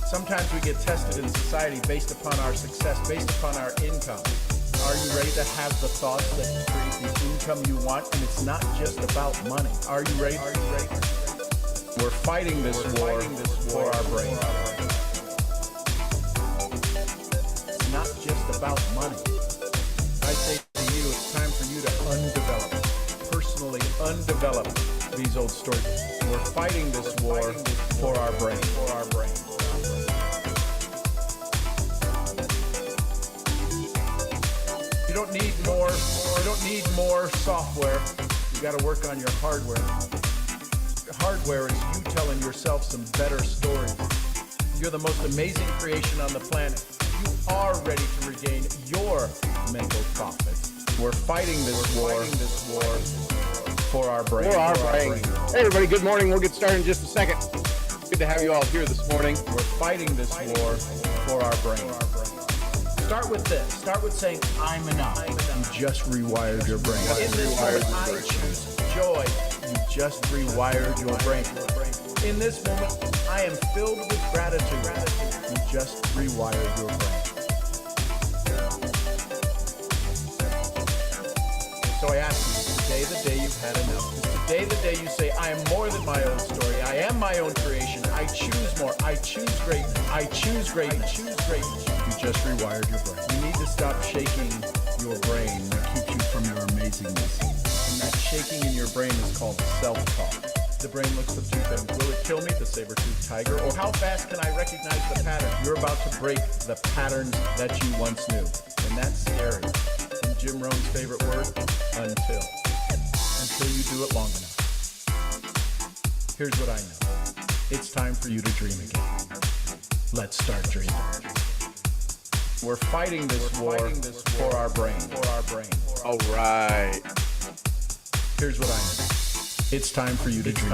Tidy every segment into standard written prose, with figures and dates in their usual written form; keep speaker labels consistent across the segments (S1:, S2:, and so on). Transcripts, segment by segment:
S1: Sometimes we get tested in society based upon our success, based upon our income. Are you ready to have the thoughts that create the income you want? And it's not just about money. Are you ready? We're fighting this war for our brain. It's not just about money. I say to you, it's time for you to personally undevelop these old stories. We're fighting this war for our brain. You don't need more software. You got to work on your hardware. Your hardware is you telling yourself some better stories. You're the most amazing creation on the planet. You are ready to regain your mental profit. We're fighting this war for our brain.
S2: Hey everybody, good morning. We'll get started in just a second. Good to have you all here this morning.
S1: We're fighting this war for our brain. Start with this. Start with saying, I'm enough. You just rewired your brain. In this moment, I choose joy. You just rewired your brain. In this moment, I am filled with gratitude. You just rewired your brain. So I ask you, is today the day you've had enough? Is today the day you say, I am more than my own story. I am my own creation. I choose more. I choose greatness. I choose greatness. You just rewired your brain. You need to stop shaking your brain that keeps you from your amazingness. And that shaking in your brain is called self-talk. The brain looks at two things. Will it kill me, the saber-toothed tiger? Or how fast can I recognize the pattern? You're about to break the patterns that you once knew. And that's scary. And Jim Rohn's favorite word, until you do it long enough. Here's what I know. It's time for you to dream again. Let's start dreaming. We're fighting this war for our brain.
S2: All right.
S1: Here's what I know. It's time for you to dream.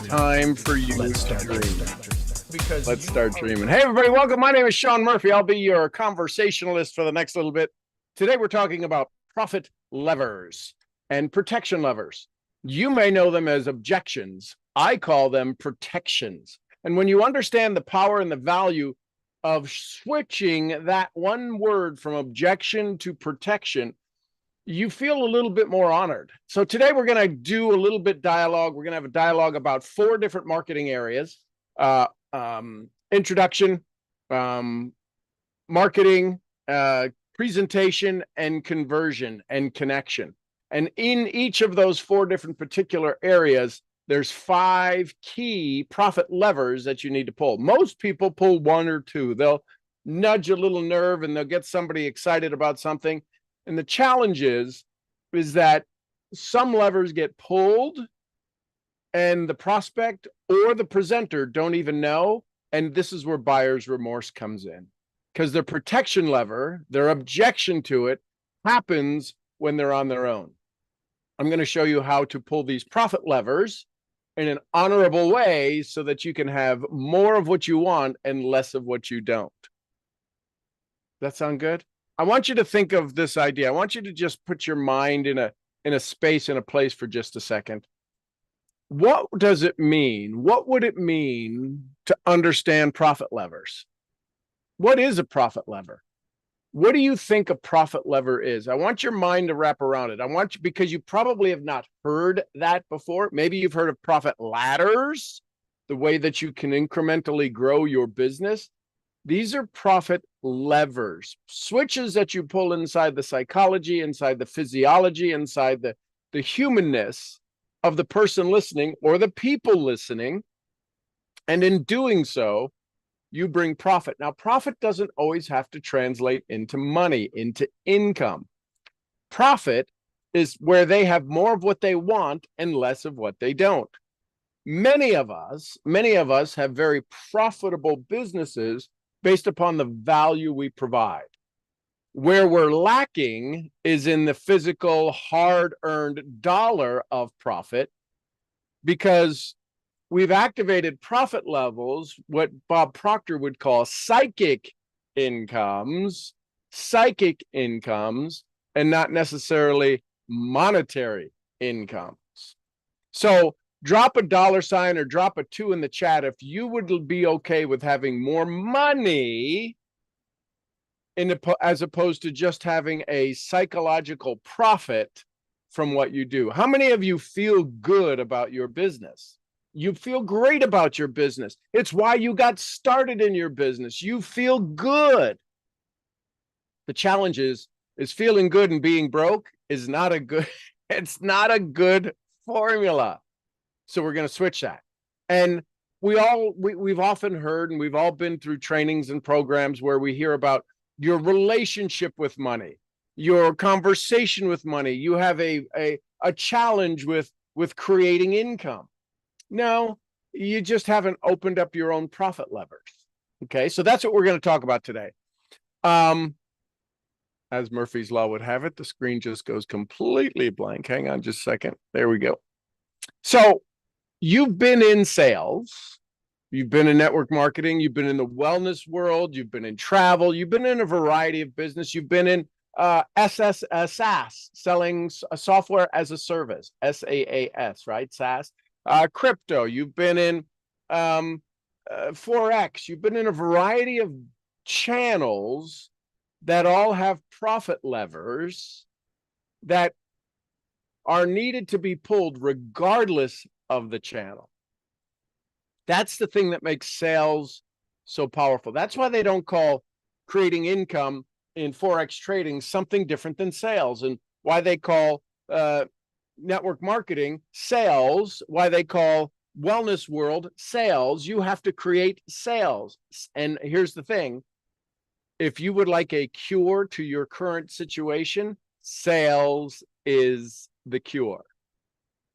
S2: Time for you
S1: Let's
S2: to
S1: start
S2: dream. Let's start dreaming. Hey everybody, welcome. My name is Sean Murphy. I'll be your conversationalist for the next little bit. Today we're talking about profit levers and protection levers. You may know them as objections. I call them protections. And when you understand the power and the value of switching that one word from objection to protection, you feel a little bit more honored. So today we're going to do a little bit dialogue. We're going to have a dialogue about 4 different marketing areas: introduction, marketing, presentation, and conversion and connection. And in each of those 4 different particular areas, there's 5 key profit levers that you need to pull. Most people pull 1 or 2. They'll nudge a little nerve and they'll get somebody excited about something. And the challenge is that some levers get pulled and the prospect or the presenter don't even know. And this is where buyer's remorse comes in, because their protection lever, their objection to it, happens when they're on their own. I'm going to show you how to pull these profit levers in an honorable way so that you can have more of what you want and less of what you don't. That sound good? I want you to think of this idea. I want you to just put your mind in a space, in a place for just a second. What does it mean? What would it mean to understand profit levers? What is a profit lever? What do you think a profit lever is? I want your mind to wrap around it. I want you, because you probably have not heard that before. Maybe you've heard of profit ladders, the way that you can incrementally grow your business. These are profit levers, switches that you pull inside the psychology, inside the physiology, inside the humanness of the person listening or the people listening. And in doing so, you bring profit. Now, profit doesn't always have to translate into money, into income. Profit is where they have more of what they want and less of what they don't. Many of us have very profitable businesses based upon the value we provide. Where we're lacking is in the physical, hard-earned dollar of profit, because we've activated profit levels, what Bob Proctor would call psychic incomes, and not necessarily monetary incomes. So drop a dollar sign or drop a 2 in the chat if you would be okay with having more money as opposed to just having a psychological profit from what you do. How many of you feel good about your business? You feel great about your business. It's why you got started in your business. You feel good. The challenge is feeling good and being broke is not a good, it's not a good formula. So we're going to switch that. And we've often heard, and we've all been through trainings and programs where we hear about your relationship with money, your conversation with money. You have a challenge with creating income. No, you just haven't opened up your own profit levers. Okay, so that's what we're going to talk about today. As Murphy's Law would have it, the screen just goes completely blank. Hang on just a second. There we go. So you've been in sales, you've been in network marketing, you've been in the wellness world, you've been in travel, you've been in a variety of business, you've been in SaaS, selling software as a service, SaaS, right? SaaS, crypto, you've been in Forex, you've been in a variety of channels that all have profit levers that are needed to be pulled regardless of the channel. That's the thing that makes sales so powerful. That's why they don't call creating income in Forex trading something different than sales, and why they call network marketing sales, why they call wellness world sales. You have to create sales. And here's the thing. If you would like a cure to your current situation, sales is the cure.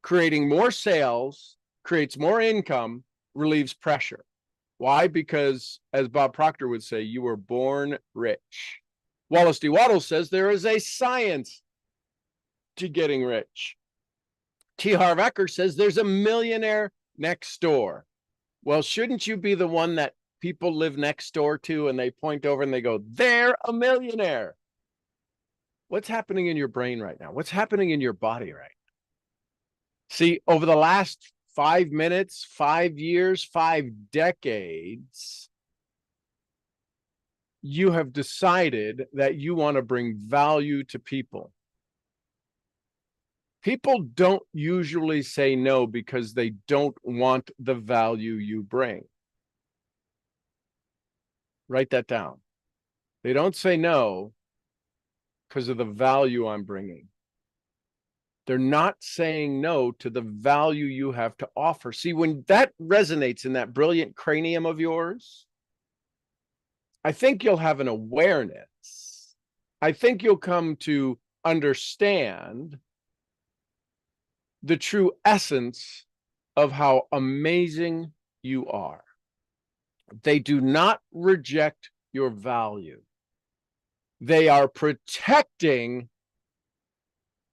S2: Creating more sales creates more income, relieves pressure. Why? Because, as Bob Proctor would say, you were born rich. Wallace D. Waddell says there is a science to getting rich. T. Harv Eker says there's a millionaire next door. Well, shouldn't you be the one that people live next door to and they point over and they go, they're a millionaire? What's happening in your brain right now? What's happening in your body right now? See, over the last 5 minutes, 5 years, 5 decades, you have decided that you want to bring value to people. People don't usually say no because they don't want the value you bring. Write that down. They don't say no because of the value I'm bringing. They're not saying no to the value you have to offer. See, when that resonates in that brilliant cranium of yours, I think you'll have an awareness. I think you'll come to understand the true essence of how amazing you are. They do not reject your value. They are protecting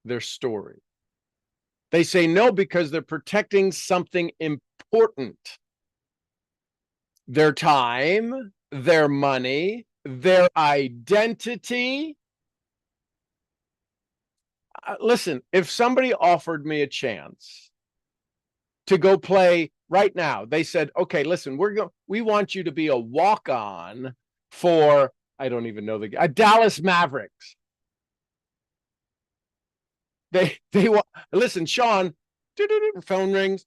S2: their story. They say no because they're protecting something important. Their time, their money, their identity. Listen, if somebody offered me a chance to go play right now, they said, okay, listen, we want you to be a walk-on for, I don't even know the Dallas Mavericks. They want, listen, Sean, phone rings.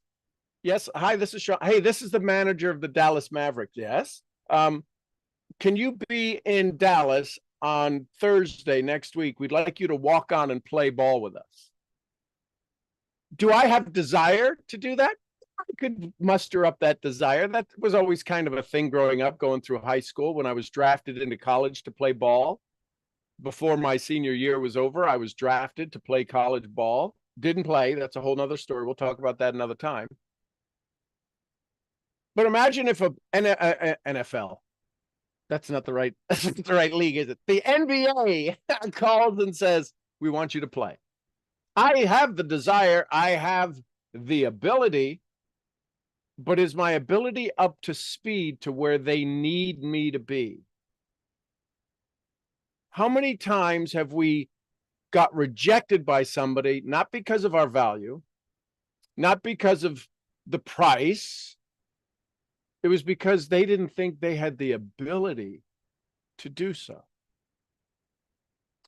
S2: Yes, hi, this is Sean. Hey, this is the manager of the Dallas Mavericks. Yes. Can you be in Dallas on Thursday next week? We'd like you to walk on and play ball with us. Do I have desire to do that? I could muster up that desire. That was always kind of a thing growing up, going through high school. When I was drafted into college to play ball, before my senior year was over, I was drafted to play college ball. Didn't play. That's a whole nother story. We'll talk about that another time. But imagine if a NFL, that's not the right league, is it? The NBA calls and says, we want you to play. I have the desire, I have the ability, but is my ability up to speed to where they need me to be? How many times have we got rejected by somebody, not because of our value, not because of the price, it was because they didn't think they had the ability to do so.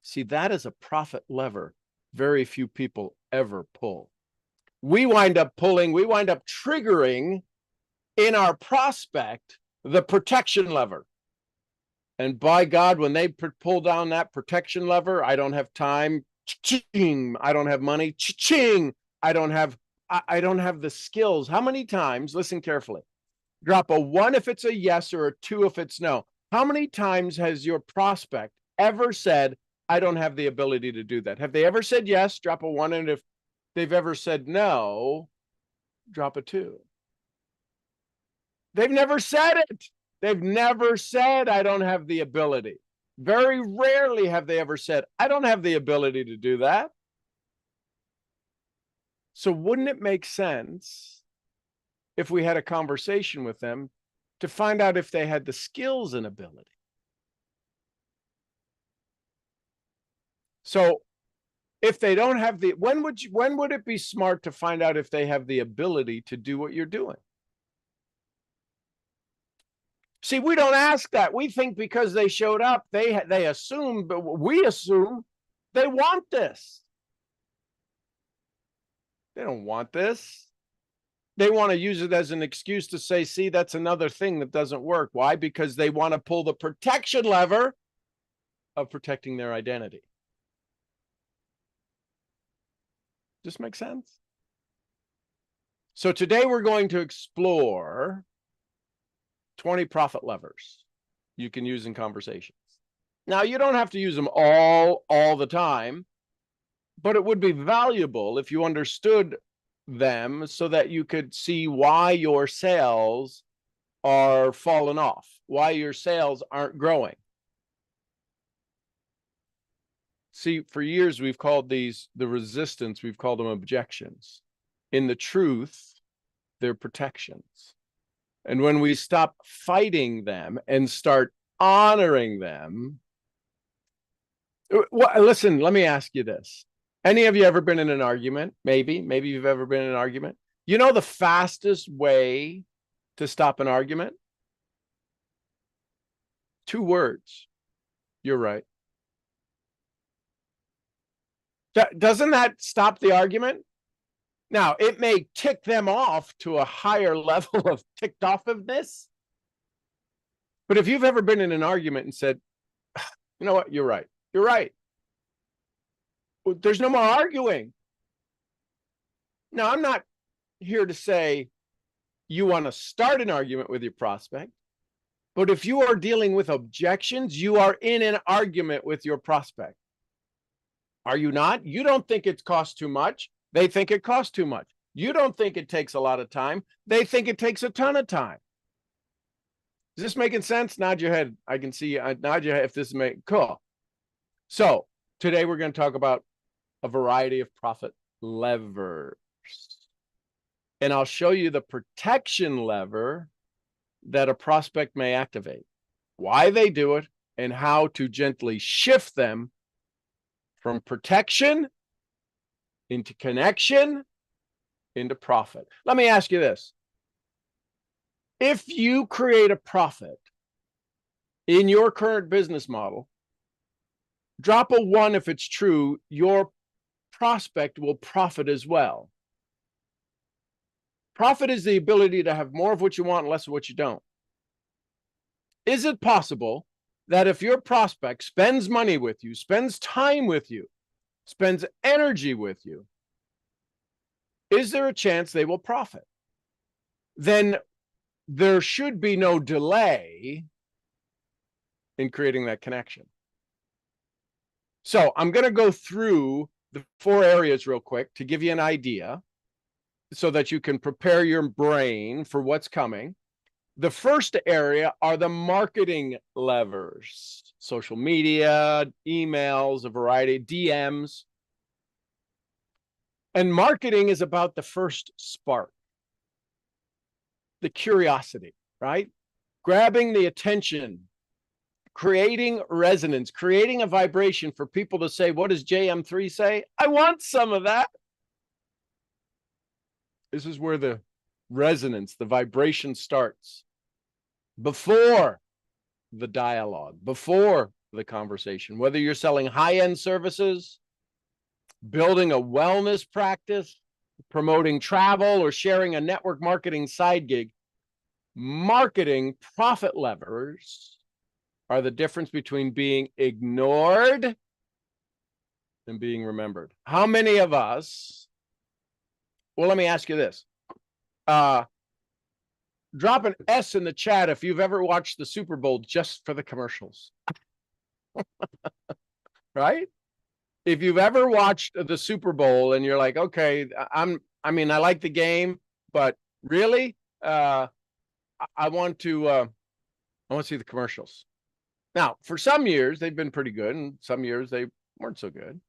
S2: See, that is a profit lever very few people ever pull. We wind up triggering in our prospect the protection lever. And by God, when they pull down that protection lever, I don't have time, cha-ching, I don't have money, cha-ching, I don't have the skills. How many times, listen carefully, drop a 1 if it's a yes or a 2 if it's no. How many times has your prospect ever said, I don't have the ability to do that? Have they ever said yes? Drop a 1. And if they've ever said no, drop a 2. They've never said it. They've never said, I don't have the ability. Very rarely have they ever said, I don't have the ability to do that. So wouldn't it make sense if we had a conversation with them to find out if they had the skills and ability? So if they don't have the, when would it be smart to find out if they have the ability to do what you're doing? See, we don't ask that. We think because they showed up, they assume, but we assume they want this. They don't want this. They want to use it as an excuse to say, see, that's another thing that doesn't work. Why? Because they want to pull the protection lever of protecting their identity. Does this make sense? So today we're going to explore 20 profit levers you can use in conversations. Now, you don't have to use them all the time, but it would be valuable if you understood them so that you could see why your sales are falling off, why your sales aren't growing. See, for years, we've called these the resistance, we've called them objections. In the truth, they're protections. And when we stop fighting them and start honoring them, well, listen, let me ask you this. Any of you ever been in an argument? Maybe you've ever been in an argument. You know the fastest way to stop an argument? 2 words. You're right. Doesn't that stop the argument? Now, it may tick them off to a higher level of ticked offiveness. But if you've ever been in an argument and said, you know what, you're right. You're right. There's no more arguing. Now, I'm not here to say you want to start an argument with your prospect, but if you are dealing with objections, you are in an argument with your prospect. Are you not? You don't think it costs too much. They think it costs too much. You don't think it takes a lot of time. They think it takes a ton of time. Is this making sense? Nod your head. I can see you. Nod your head if this is making cool. So today we're going to talk about a variety of profit levers. And I'll show you the protection lever that a prospect may activate, why they do it, and how to gently shift them from protection into connection into profit. Let me ask you this. If you create a profit in your current business model, drop a 1 if it's true, your prospect will profit as well. Profit is the ability to have more of what you want and less of what you don't. Is it possible that if your prospect spends money with you, spends time with you, spends energy with you, is there a chance they will profit? Then there should be no delay in creating that connection. So I'm going to go through the 4 areas real quick to give you an idea so that you can prepare your brain for what's coming. The first area are the marketing levers, social media, emails, a variety of DMs. And marketing is about the first spark, the curiosity, right? Grabbing the attention, creating resonance, creating a vibration for people to say, what does JM3 say? I want some of that. This is where the resonance, the vibration starts before the dialogue, before the conversation. Whether you're selling high-end services, building a wellness practice, promoting travel, or sharing a network marketing side gig, marketing profit levers are the difference between being ignored and being remembered. How many of us, well, let me ask you this. Drop an S in the chat if you've ever watched the Super Bowl just for the commercials. Right? If you've ever watched the Super Bowl and you're like, okay, I like the game, but really, I want to see the commercials. Now, for some years, they've been pretty good, and some years they weren't so good.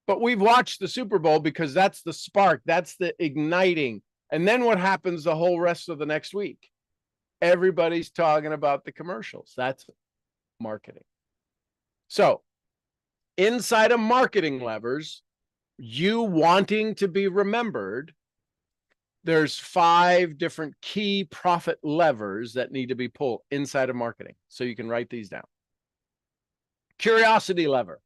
S2: But we've watched the Super Bowl because that's the spark, that's the igniting. And then what happens the whole rest of the next week? Everybody's talking about the commercials. That's marketing. So inside of marketing levers, you wanting to be remembered, there's 5 different key profit levers that need to be pulled inside of marketing. So you can write these down. Curiosity lever.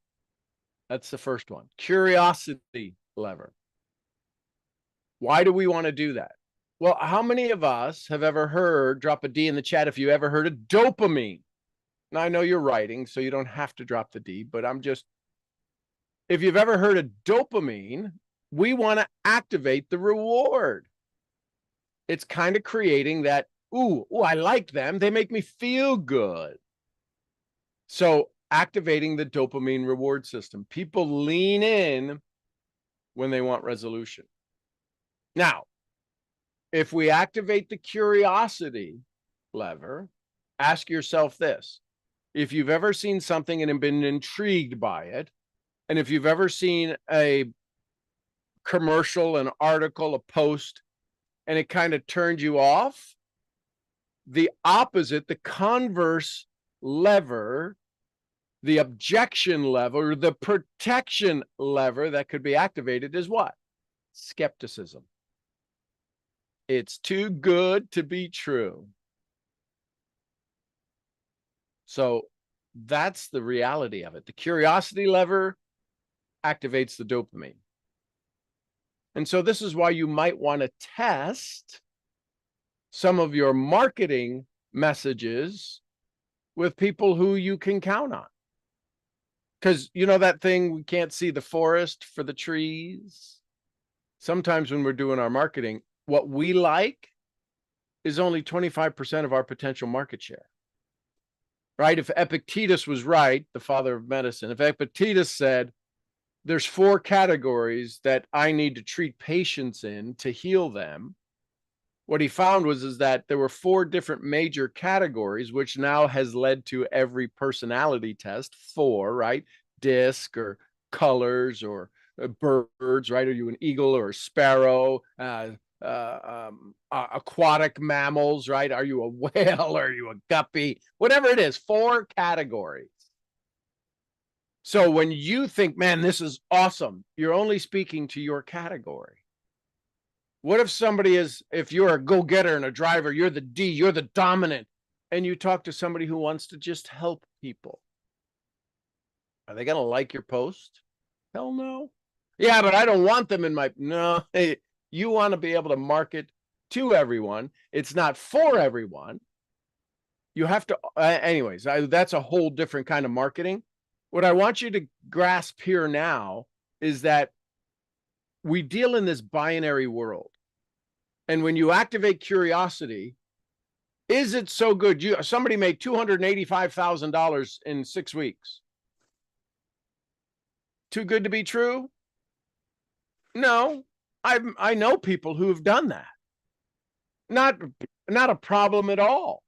S2: That's the first one. Curiosity lever. Why do we want to do that? Well, how many of us have ever heard, drop a D in the chat if you ever heard of dopamine? Now, I know you're writing, so you don't have to drop the D, but if you've ever heard of dopamine, we want to activate the reward. It's kind of creating that, ooh, I like them. They make me feel good. So activating the dopamine reward system. People lean in when they want resolution. Now, if we activate the curiosity lever, ask yourself this. If you've ever seen something and been intrigued by it, and if you've ever seen a commercial, an article, a post, and it kind of turned you off, the opposite, the Converse lever, the objection lever, the protection lever that could be activated is what? Skepticism. It's too good to be true. So that's the reality of it. The curiosity lever activates the dopamine. And so this is why you might want to test some of your marketing messages with people who you can count on. Because you know that thing, we can't see the forest for the trees. Sometimes when we're doing our marketing, what we like is only 25% of our potential market share. Right? If Epictetus was right, the father of medicine, if Epictetus said, there's 4 categories that I need to treat patients in to heal them, what he found is that there were 4 different major categories, which now has led to every personality test, 4, right? Disc or colors or birds, right? Are you an eagle or a sparrow? Aquatic mammals, right? Are you a whale? Are you a guppy? Whatever it is, 4 categories. So when you think, man, this is awesome, you're only speaking to your category. What if somebody if you're a go-getter and a driver, you're the D, you're the dominant, and you talk to somebody who wants to just help people? Are they going to like your post? Hell no. Yeah, but I don't want them in my, no, hey, you want to be able to market to everyone. It's not for everyone. You have to, anyways, that's a whole different kind of marketing. What I want you to grasp here now is that we deal in this binary world. And when you activate curiosity, is it so good? Somebody made $285,000 in 6 weeks. Too good to be true? No, I know people who have done that. Not a problem at all.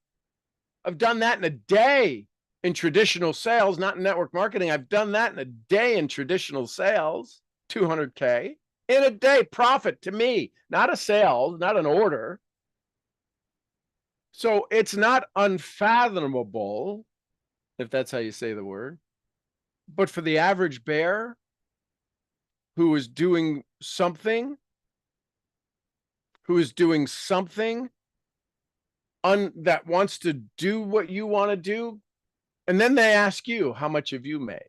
S2: I've done that in a day in traditional sales, not in network marketing. I've done that in a day in traditional sales, 200K in a day, profit to me, not a sale, not an order. So it's not unfathomable, if that's how you say the word, but for the average bear who is doing something who is doing something that wants to do what you want to do, and then they ask you, how much have you made?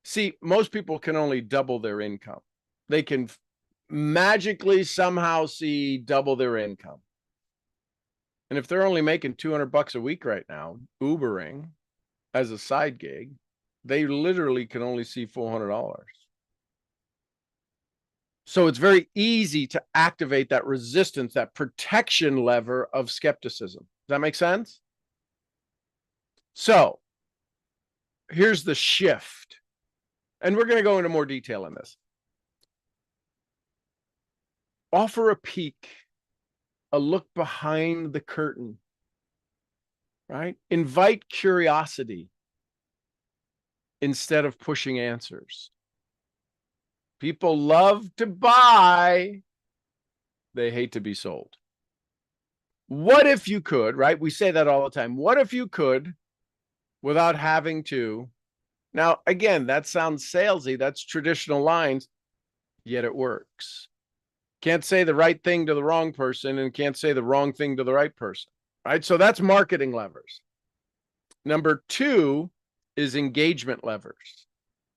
S2: See, most people can only double their income. They can magically somehow see double their income. And if they're only making $200 a week right now, Ubering as a side gig, they literally can only see $400. So it's very easy to activate that resistance, that protection lever of skepticism. Does that make sense? So here's the shift. And we're going to go into more detail in this. Offer a peek, a look behind the curtain, right? Invite curiosity instead of pushing answers. People love to buy. They hate to be sold. What if you could, right? We say that all the time. What if you could, without having to? Now, again, that sounds salesy. That's traditional lines, yet it works. Can't say the right thing to the wrong person and can't say the wrong thing to the right person, right? So that's marketing levers. Number 2 is engagement levers.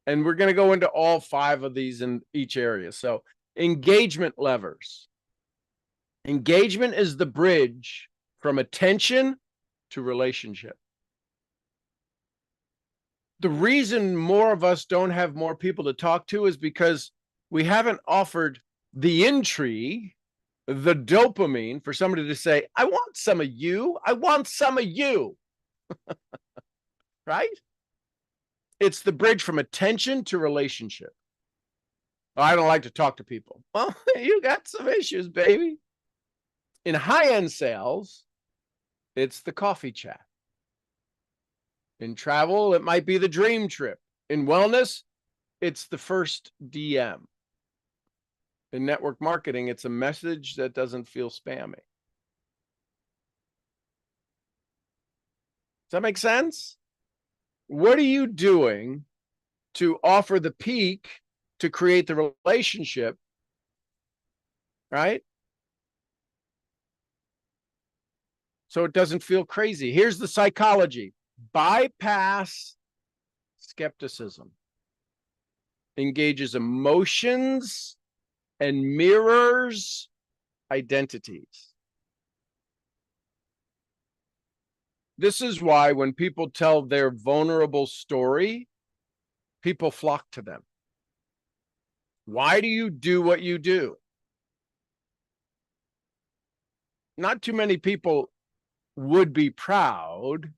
S2: And we're going to go into all 5 of these in each area. So engagement levers. Engagement is the bridge from attention to relationship. The reason more of us don't have more people to talk to is because we haven't offered the intrigue, the dopamine for somebody to say, I want some of you. I want some of you. Right? It's the bridge from attention to relationship. Oh, I don't like to talk to people. Well, you got some issues, baby. In high-end sales, it's the coffee chat. In travel, it might be the dream trip. In wellness, it's the first DM. In network marketing, it's a message that doesn't feel spammy. Does that make sense? What are you doing to offer the peak to create the relationship, right? So it doesn't feel crazy. Here's the psychology. Bypass skepticism. Engages emotions and mirrors identities. This is why when people tell their vulnerable story, people flock to them. Why do you do what you do? Not too many people would be proud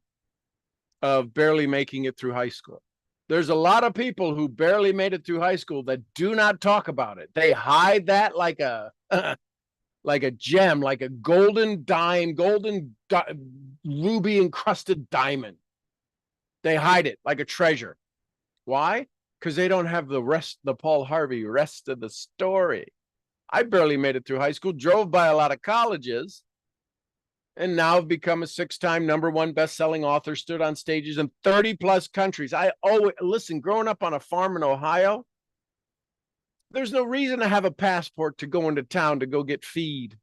S2: of barely making it through high school. There's a lot of people who barely made it through high school that do not talk about it. They hide that like a like a gem, like a golden dime, ruby encrusted diamond. They hide it like a treasure. Why? Because they don't have the Paul Harvey rest of the story. I barely made it through high school, drove by a lot of colleges, and now have become a 6-time #1 best-selling author, stood on stages in 30-plus countries. I always, listen, growing up on a farm in Ohio, there's no reason to have a passport to go into town to go get feed.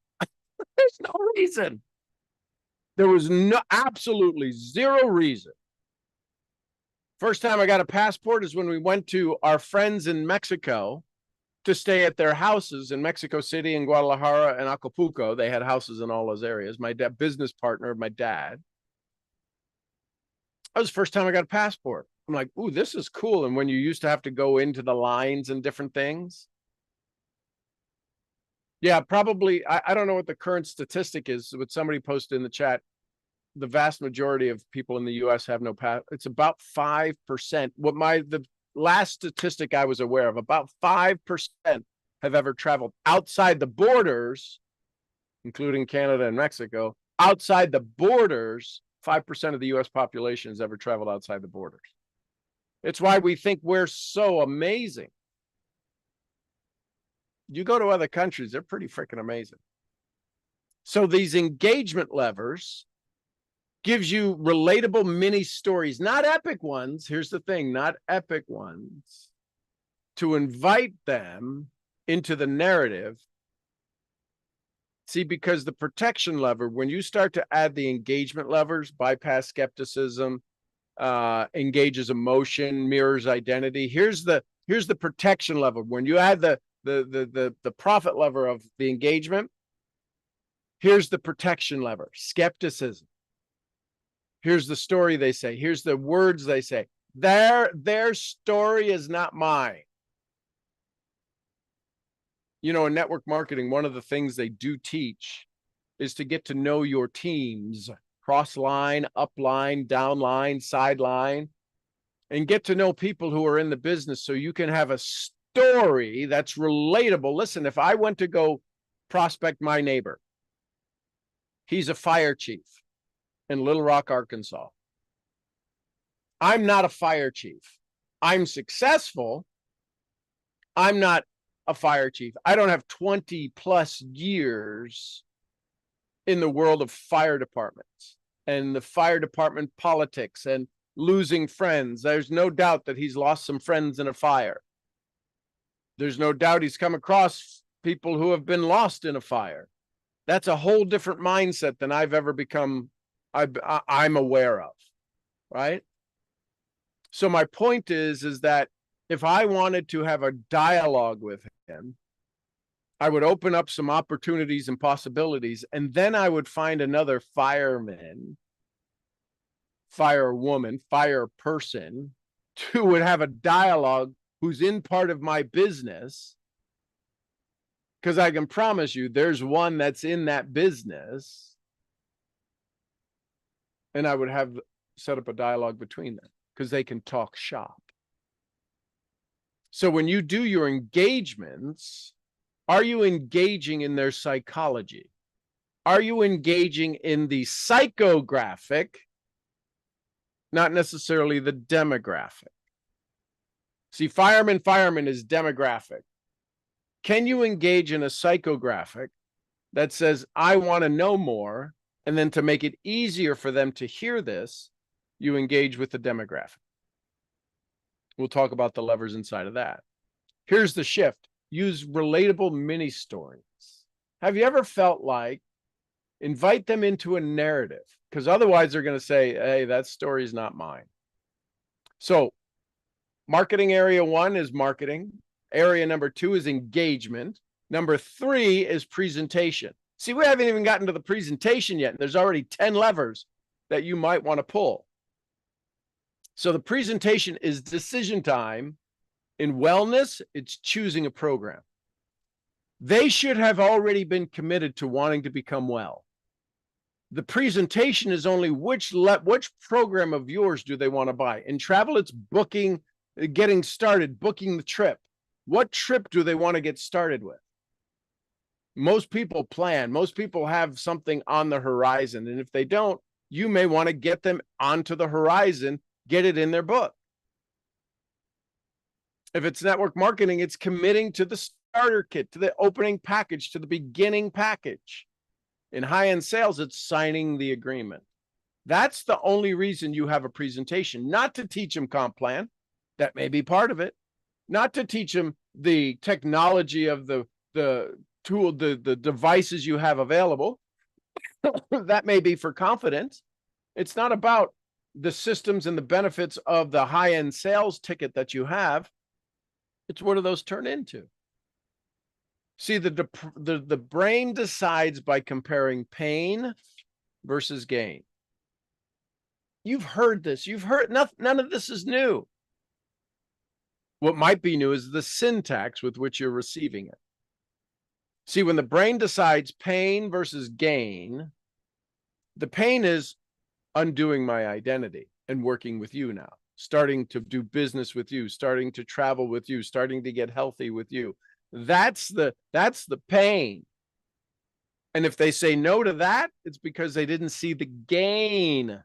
S2: There's no reason. There was absolutely zero reason. First time I got a passport is when we went to our friends in Mexico to stay at their houses in Mexico City and Guadalajara and Acapulco. They had houses in all those areas. My business partner of my dad. That was the first time I got a passport. I'm like, ooh, this is cool. And when you used to have to go into the lines and different things. Yeah, probably. I don't know what the current statistic is. What somebody posted in the chat. The vast majority of people in the US have no pass. It's about 5%. The last statistic I was aware of, about 5% have ever traveled outside the borders, including Canada and Mexico. Outside the borders, 5% of the US population has ever traveled outside the borders. It's why we think we're so amazing. You go to other countries, they're pretty freaking amazing. So these engagement levers gives you relatable mini stories, not epic ones. Here's the thing, not epic ones, to invite them into the narrative See, because the protection lever, when you start to add the engagement levers, bypass skepticism, engages emotion, mirrors identity. Here's the protection lever. When you add the profit lever of the engagement, here's the protection lever, skepticism. Here's the story they say. Here's the words they say. Their story is not mine. You know, in network marketing, one of the things they do teach is to get to know your teams, cross line, up line, down line, sideline, and get to know people who are in the business so you can have a story that's relatable. Listen, if I went to go prospect my neighbor, he's a fire chief in Little Rock, Arkansas. I'm not a fire chief. I'm successful. I'm not a fire chief. I don't have 20 plus years in the world of fire departments and the fire department politics and losing friends. There's no doubt that he's lost some friends in a fire. There's no doubt he's come across people who have been lost in a fire. That's a whole different mindset than I've ever become, I'm aware of, right? So my point is that if I wanted to have a dialogue with him, I would open up some opportunities and possibilities, and then I would find another fireman, firewoman, fire person who would have a dialogue who's in part of my business. Because I can promise you there's one that's in that business, and I would have set up a dialogue between them because they can talk shop. So when you do your engagements, are you engaging in their psychology? Are you engaging in the psychographic, not necessarily the demographic? See, fireman is demographic. Can you engage in a psychographic that says, I want to know more, and then to make it easier for them to hear this, you engage with the demographic? We'll talk about the levers inside of that. Here's the shift. Use relatable mini stories. Have you ever felt like invite them into a narrative? Because otherwise they're going to say, hey, that story is not mine. So marketing area 1 is marketing. Area number 2 is engagement. Number 3 is presentation. See, we haven't even gotten to the presentation yet. There's already 10 levers that you might want to pull. So the presentation is decision time. In wellness, it's choosing a program. They should have already been committed to wanting to become well. The presentation is only which program of yours do they want to buy. In travel, it's booking, getting started, booking the trip. What trip do they want to get started with? Most people plan. Most people have something on the horizon. And if they don't, you may want to get them onto the horizon, get it in their book. If it's network marketing, it's committing to the starter kit, to the opening package, to the beginning package. In high-end sales, it's signing the agreement. That's the only reason you have a presentation, not to teach them comp plan. That may be part of it. Not to teach them the technology of the tool, the devices you have available. That may be for confidence. It's not about the systems and the benefits of the high-end sales ticket that you have. It's what do those turn into? See, the brain decides by comparing pain versus gain. You've heard this. You've heard none of this is new. What might be new is the syntax with which you're receiving it. See, when the brain decides pain versus gain, the pain is undoing my identity and working with you now, starting to do business with you, starting to travel with you, starting to get healthy with you. That's the pain. And if they say no to that, it's because they didn't see the gain.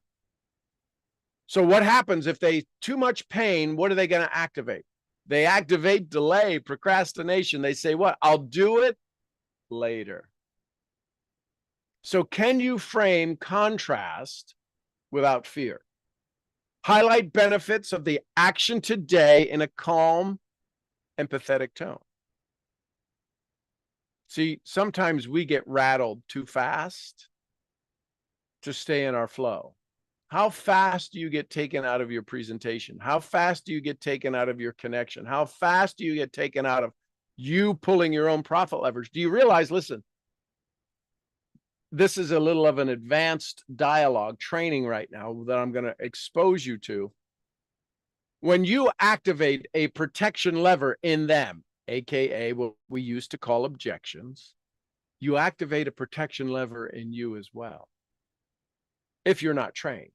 S2: So what happens if they too much pain? What are they going to activate? They activate delay, procrastination. They say, what? I'll do it later. So can you frame contrast without fear? Highlight benefits of the action today in a calm, empathetic tone. See, sometimes we get rattled too fast to stay in our flow. How fast do you get taken out of your presentation? How fast do you get taken out of your connection? How fast do you get taken out of you pulling your own profit leverage? Do you realize, listen, this is a little of an advanced dialogue training right now that I'm going to expose you to. When you activate a protection lever in them, AKA what we used to call objections, you activate a protection lever in you as well. If you're not trained,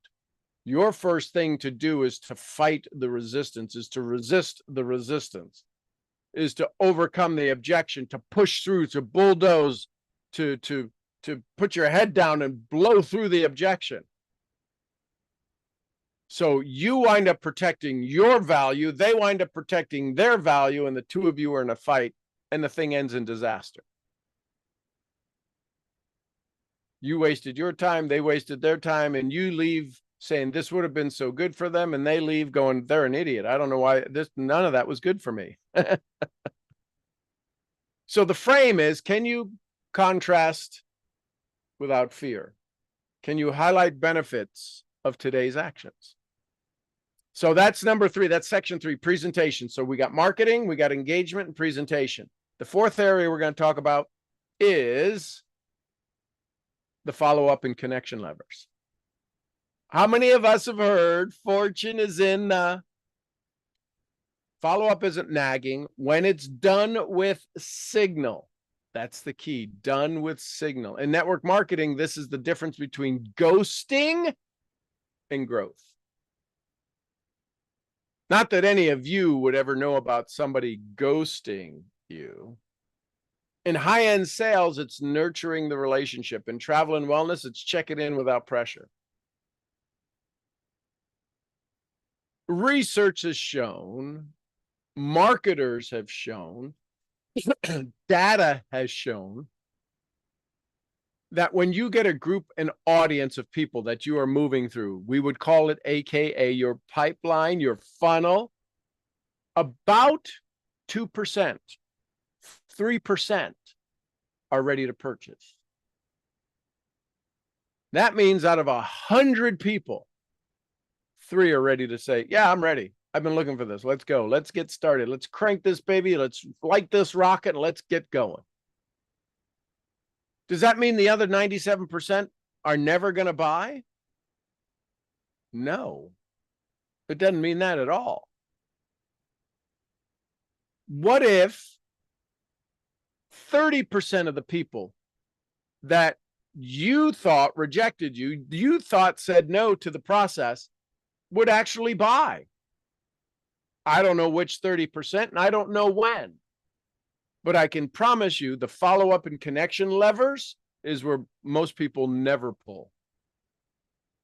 S2: your first thing to do is to fight the resistance, is to resist the resistance, is to overcome the objection, to push through, to bulldoze, to put your head down and blow through the objection. So you wind up protecting your value, they wind up protecting their value, and the two of you are in a fight, and the thing ends in disaster. You wasted your time, they wasted their time, and you leave saying this would have been so good for them, and they leave going, they're an idiot. I don't know why none of that was good for me. So the frame is, can you contrast without fear? Can you highlight benefits of today's actions? So that's number 3. That's section 3, presentation. So we got marketing, we got engagement, and presentation. The fourth area we're going to talk about is the follow-up and connection levers. How many of us have heard fortune is in follow-up isn't nagging when it's done with signal? That's the key, done with signal. In network marketing, this is the difference between ghosting and growth. Not that any of you would ever know about somebody ghosting you. In high-end sales, it's nurturing the relationship. In travel and wellness, it's checking in without pressure. Research has shown, marketers have shown, data has shown that when you get a group, an audience of people that you are moving through, we would call it AKA your pipeline, your funnel, about 2%, 3% are ready to purchase. That means out of 100 people, 3 are ready to say, yeah, I'm ready. I've been looking for this. Let's go. Let's get started. Let's crank this baby. Let's light this rocket and let's get going. Does that mean the other 97% are never going to buy? No, it doesn't mean that at all. What if 30% of the people that you thought rejected you, you thought said no to the process, would actually buy? I don't know which 30%, and I don't know when. But I can promise you the follow-up and connection levers is where most people never pull.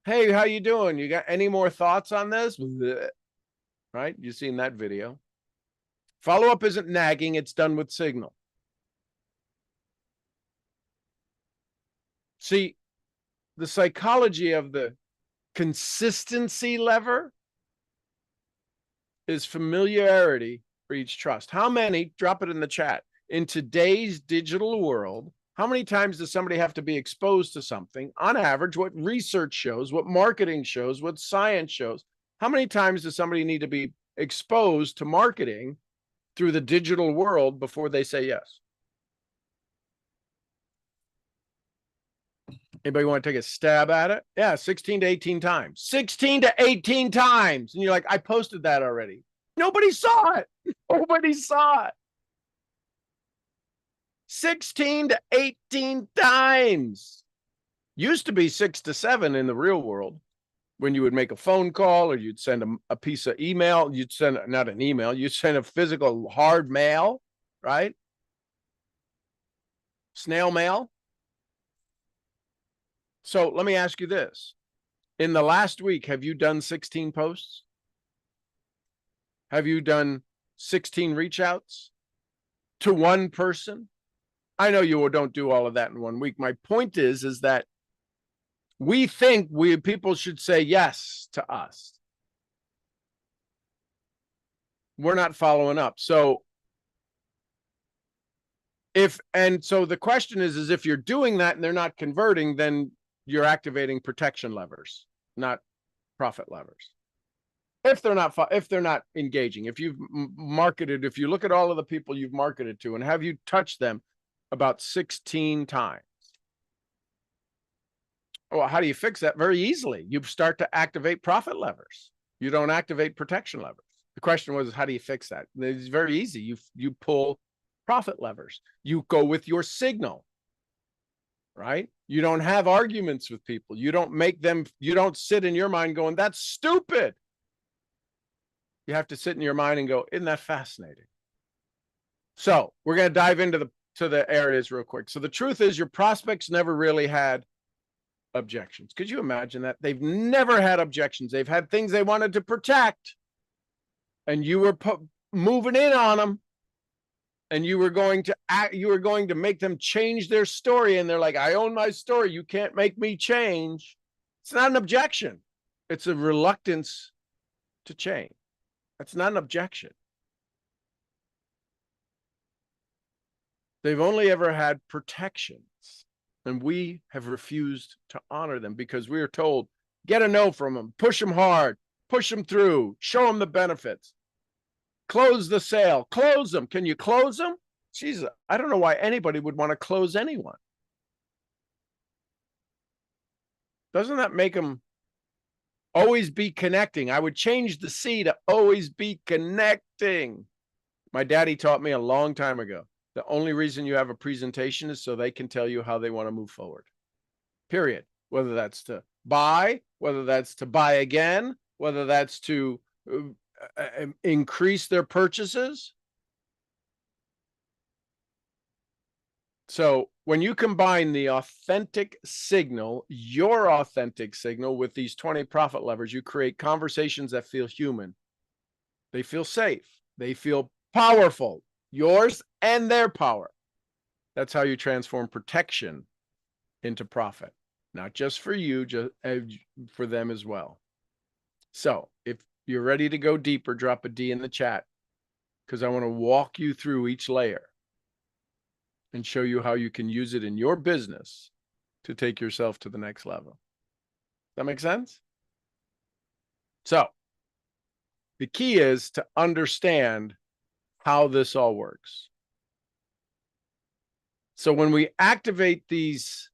S2: Hey, how you doing? You got any more thoughts on this? Right? You've seen that video. Follow-up isn't nagging. It's done with signal. See, the psychology of the consistency lever is familiarity breeds trust. How many, drop it in the chat, in today's digital world, how many times does somebody have to be exposed to something? On average, what research shows, what marketing shows, what science shows, how many times does somebody need to be exposed to marketing through the digital world before they say yes? Anybody want to take a stab at it? Yeah, 16 to 18 times. 16 to 18 times. And you're like, I posted that already. Nobody saw it. Nobody saw it. 16 to 18 times. Used to be 6 to 7 in the real world when you would make a phone call or you'd send a piece of email. You'd send, not an email, you'd send a physical hard mail, right? Snail mail. So let me ask you this. In the last week, have you done 16 posts? Have you done 16 reach outs to one person? I know you don't do all of that in 1 week. My point is that we think people should say yes to us. We're not following up. So So the question is if you're doing that and they're not converting, then you're activating protection levers, not profit levers. If they're not engaging, if you've marketed, if you look at all of the people you've marketed to and have you touched them about 16 times. Well, how do you fix that? Very easily. You start to activate profit levers. You don't activate protection levers. The question was, how do you fix that? It's very easy. You pull profit levers. You go with your signal, right? You don't have arguments with people. You don't sit in your mind going, that's stupid. You have to sit in your mind and go, isn't that fascinating? So we're going to dive into the areas real quick. So the truth is your prospects never really had objections. Could you imagine that? They've never had objections. They've had things they wanted to protect, and you were moving in on them, and you were going to make them change their story, and they're like, I own my story. You can't make me change. It's not an objection. It's a reluctance to change. That's not an objection. They've only ever had protections. And we have refused to honor them because we are told, get a no from them, push them hard, push them through, show them the benefits, close the sale, close them. Can you close them? Jesus, I don't know why anybody would want to close anyone. Doesn't that make them always be connecting? I would change the C to always be connecting. My daddy taught me a long time ago. The only reason you have a presentation is so they can tell you how they want to move forward. Period. Whether that's to buy, whether that's to buy again, whether that's to increase their purchases. So when you combine the authentic signal, your authentic signal, with these 20 profit levers, you create conversations that feel human. They feel safe. They feel powerful. Yours and their power. That's how you transform protection into profit, not just for you, just for them as well. So if you're ready to go deeper, drop a D in the chat, because I want to walk you through each layer and show you how you can use it in your business to take yourself to the next level. That make sense? So the key is to understand how this all works. So when we activate these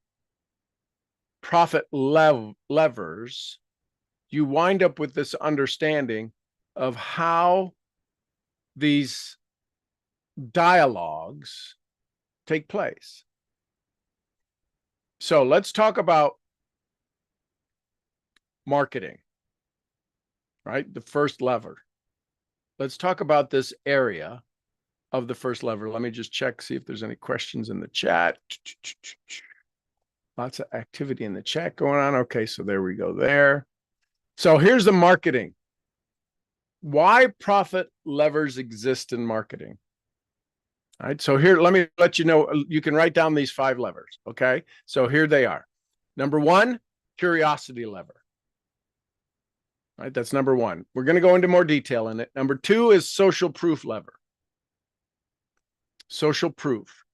S2: profit levers, you wind up with this understanding of how these dialogues take place. So let's talk about marketing, right? The first lever. Let's talk about this area of the first lever. Let me just check, see if there's any questions in the chat. Lots of activity in the chat going on. Okay, so there we go there. So here's the marketing. Why profit levers exist in marketing. All right, so here, let me let you know, you can write down these 5 levers, okay? So here they are. Number 1, curiosity lever. All right, that's number 1. We're going to go into more detail in it. Number 2 is social proof lever. Social proof,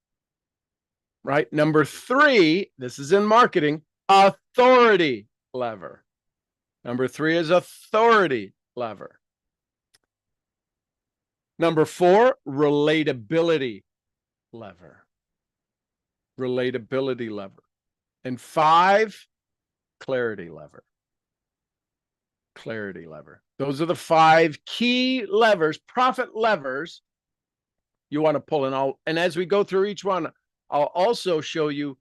S2: right? Number 3, this is in marketing, authority lever. Number 3 is authority lever. Number 4, relatability lever. Relatability lever. And 5, clarity lever. Clarity lever. Those are the 5 key levers, profit levers you want to pull in. And as we go through each one, I'll also show you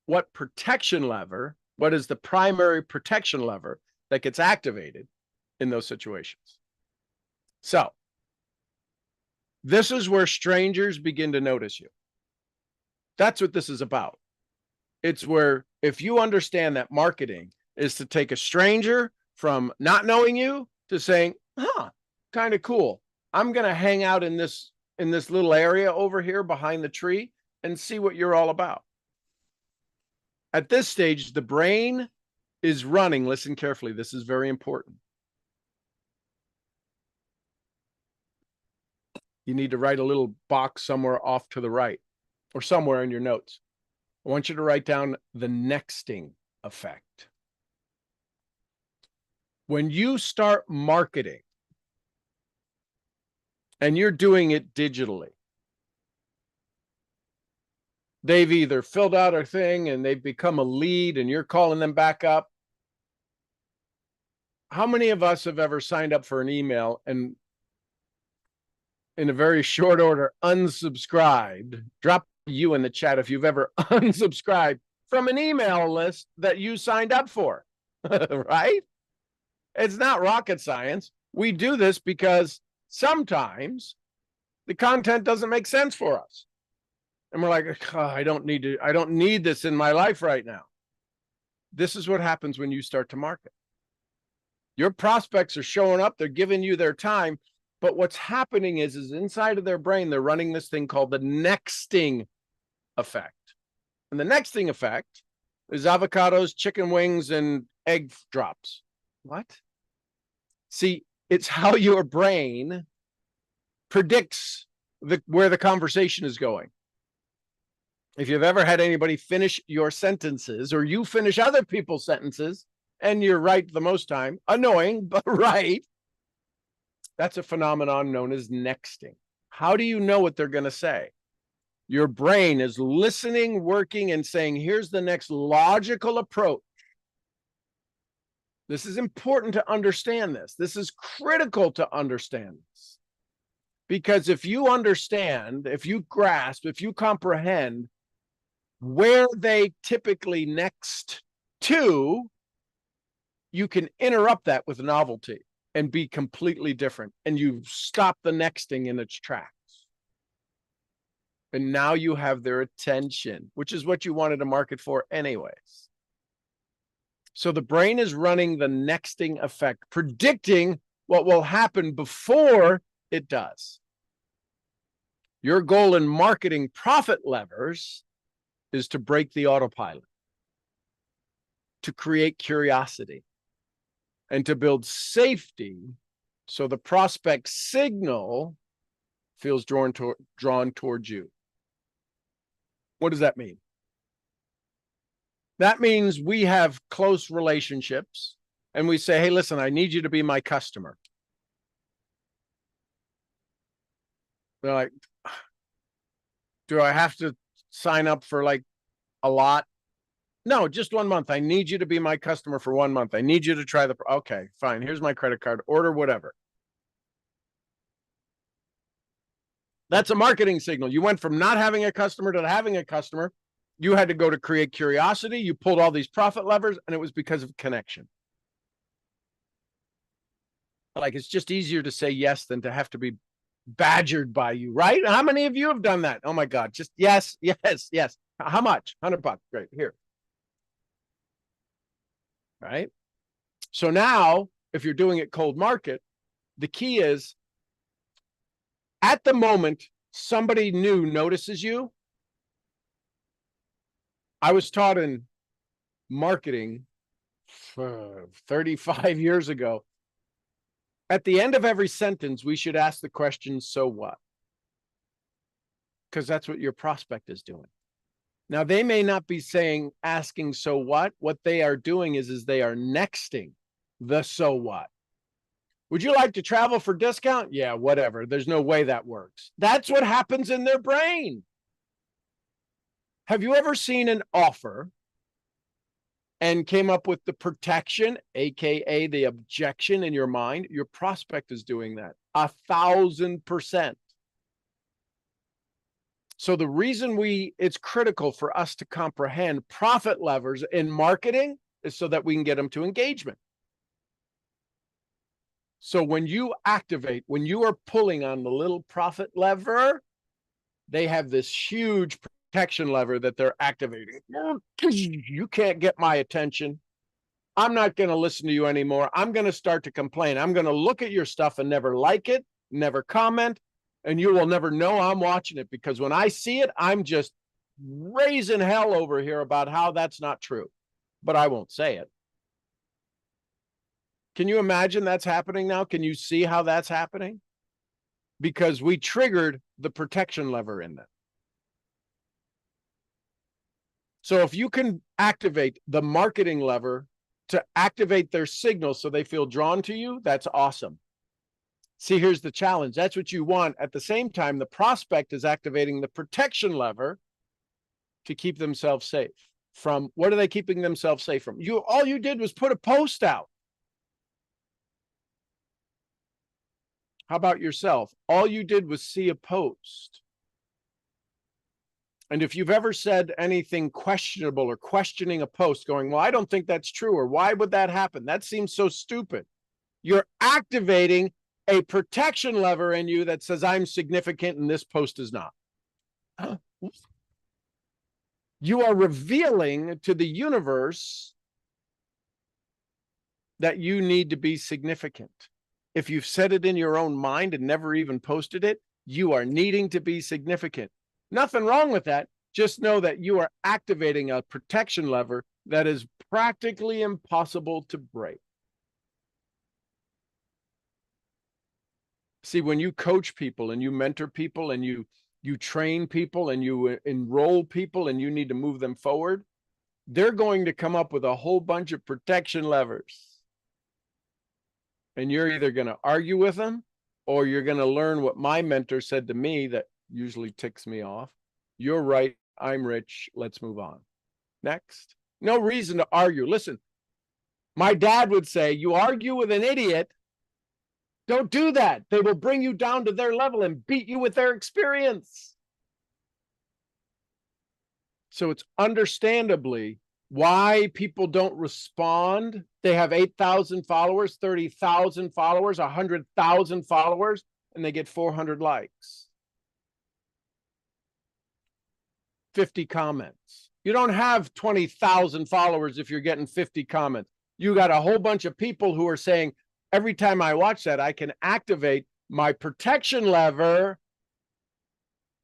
S2: what protection lever, what is the primary protection lever that gets activated in those situations. So this is where strangers begin to notice you. That's what this is about. It's where, if you understand that marketing is to take a stranger from not knowing you to saying, kind of cool. I'm going to hang out in this little area over here behind the tree and see what you're all about. At this stage, the brain is running. Listen carefully. This is very important. You need to write a little box somewhere off to the right. or somewhere in your notes. I want you to write down the nexting effect. When you start marketing and you're doing it digitally, they've either filled out a thing and they've become a lead and you're calling them back up. How many of us have ever signed up for an email and in a very short order unsubscribed? Drop you in the chat if you've ever unsubscribed from an email list that you signed up for, right? It's not rocket science. We do this because sometimes the content doesn't make sense for us. And we're like, oh, I don't need this in my life right now. This is what happens when you start to market. Your prospects are showing up, they're giving you their time, but what's happening is inside of their brain, they're running this thing called the nexting effect. And the nexting effect is avocados, chicken wings, and egg drops. What? See, it's how your brain predicts where the conversation is going. If you've ever had anybody finish your sentences or you finish other people's sentences and you're right the most time, annoying, but right, that's a phenomenon known as nexting. How do you know what they're going to say? Your brain is listening, working, and saying, here's the next logical approach. This is important to understand this. This is critical to understand this. Because if you understand, if you grasp, if you comprehend where they typically next to, you can interrupt that with novelty and be completely different. And you stop the nexting in its tracks. And now you have their attention, which is what you wanted to market for anyways. So the brain is running the nexting effect, predicting what will happen before it does. Your goal in marketing profit levers is to break the autopilot, to create curiosity, and to build safety so the prospect signal feels drawn towards you. What does that mean? That means we have close relationships and we say, hey, listen, I need you to be my customer. They're like, do I have to sign up for like a lot? No, just 1 month. I need you to be my customer for 1 month. I need you to try okay, fine. Here's my credit card, order whatever. That's a marketing signal. You went from not having a customer to having a customer. You had to go to create curiosity. You pulled all these profit levers, and it was because of connection. Like, it's just easier to say yes than to have to be badgered by you, right? How many of you have done that? Oh my God, just yes, yes, yes. How much? $100. Great, here. Right? So now, if you're doing it cold market, the key is at the moment somebody new notices you. I was taught in marketing 35 years ago. At the end of every sentence, we should ask the question, so what? Because that's what your prospect is doing. Now, they may not be asking, so what? What they are doing is they are nexting the so what. Would you like to travel for discount? Yeah, whatever. There's no way that works. That's what happens in their brain. Have you ever seen an offer and came up with the protection, AKA the objection in your mind? Your prospect is doing that 1,000%. So the reason it's critical for us to comprehend profit levers in marketing is so that we can get them to engagement. So when you activate, when you are pulling on the little profit lever, they have this huge protection lever that they're activating. You can't get my attention. I'm not going to listen to you anymore. I'm going to start to complain. I'm going to look at your stuff and never like it, never comment, and you will never know I'm watching it, because when I see it, I'm just raising hell over here about how that's not true, but I won't say it. Can you imagine that's happening now? Can you see how that's happening? Because we triggered the protection lever in them. So if you can activate the marketing lever to activate their signal so they feel drawn to you, that's awesome. See, here's the challenge. That's what you want. At the same time, the prospect is activating the protection lever to keep themselves safe from. What are they keeping themselves safe from? All you did was put a post out. How about yourself? All you did was see a post. And if you've ever said anything questionable or questioning a post going, well, I don't think that's true, or why would that happen? That seems so stupid. You're activating a protection lever in you that says I'm significant and this post is not. You are revealing to the universe that you need to be significant. If you've said it in your own mind and never even posted it, you are needing to be significant. Nothing wrong with that. Just know that you are activating a protection lever that is practically impossible to break. See, when you coach people and you mentor people and you train people and you enroll people and you need to move them forward, they're going to come up with a whole bunch of protection levers. And you're either going to argue with them or you're going to learn what my mentor said to me that usually ticks me off. You're right. I'm rich. Let's move on. Next. No reason to argue. Listen, my dad would say, you argue with an idiot, don't do that. They will bring you down to their level and beat you with their experience. So it's understandably why people don't respond. They have 8,000 followers, 30,000 followers, 100,000 followers, and they get 400 likes, 50 comments. You don't have 20,000 followers if you're getting 50 comments. You got a whole bunch of people who are saying, every time I watch that, I can activate my protection lever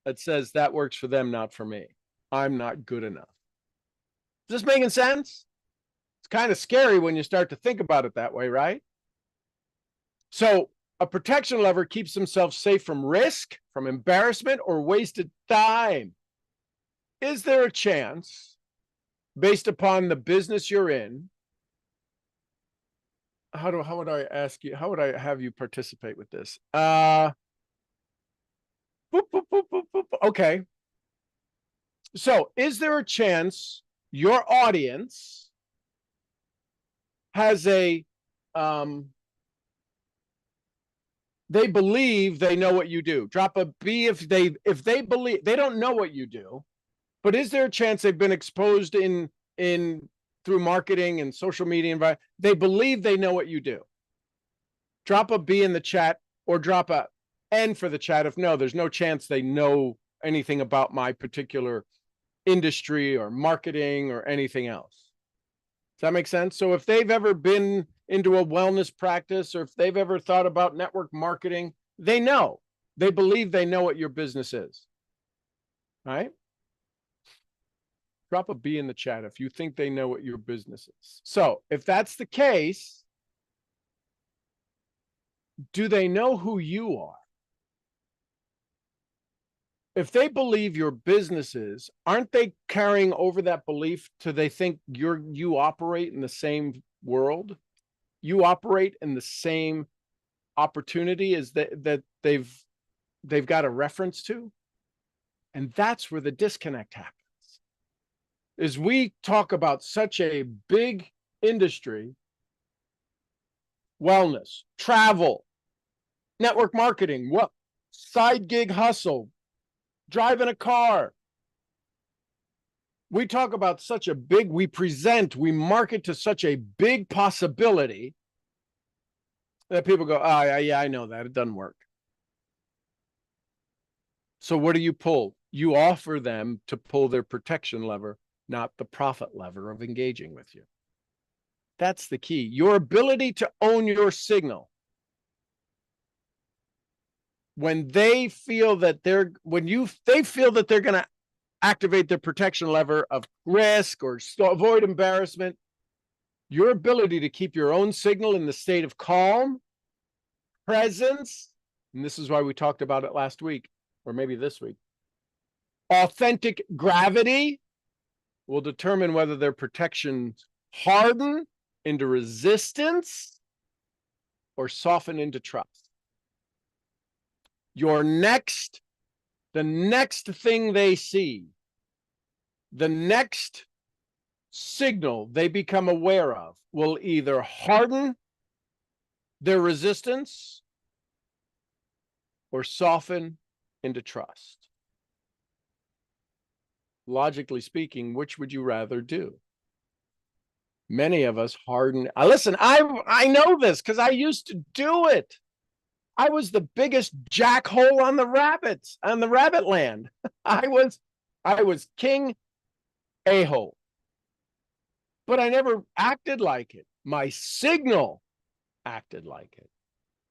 S2: that says that works for them, not for me. I'm not good enough. Is this making sense? It's kind of scary when you start to think about it that way, right? So a protection lever keeps themselves safe from risk, from embarrassment, or wasted time. Is there a chance, based upon the business you're in, how would I ask you? How would I have you participate with this? Boop, boop, boop, boop, boop. Okay. So is there a chance your audience has a, they believe they know what you do? Drop a B if they believe they don't know what you do, but is there a chance they've been exposed in through marketing and social media environment? They believe they know what you do. Drop a B in the chat or drop a N for the chat if no, there's no chance they know anything about my particular industry or marketing or anything else. Does that make sense? So if they've ever been into a wellness practice or if they've ever thought about network marketing, they know. They believe they know what your business is. All right? Drop a B in the chat if you think they know what your business is. So if that's the case, do they know who you are? If they believe your business is, aren't they carrying over that belief to they think you operate in the same world? You operate in the same opportunity as that they've got a reference to? And that's where the disconnect happens. Is we talk about such a big industry, wellness, travel, network marketing, what side gig hustle, driving a car. We talk about such a big, we market to such a big possibility that people go, oh, yeah, I know that. It doesn't work. So what do you pull? You offer them to pull their protection lever, not the profit lever of engaging with you. That's the key. Your ability to own your signal. When they feel that they're going to activate their protection lever of risk or avoid embarrassment, your ability to keep your own signal in the state of calm, presence, and this is why we talked about it last week, or maybe this week, authentic gravity, will determine whether their protections harden into resistance or soften into trust. The next thing they see, the next signal they become aware of will either harden their resistance or soften into trust. Logically speaking, which would you rather do? Many of us harden. Listen, I know this because I used to do it. I was the biggest jackhole on the rabbit land. I was king a-hole. But I never acted like it. My signal acted like it.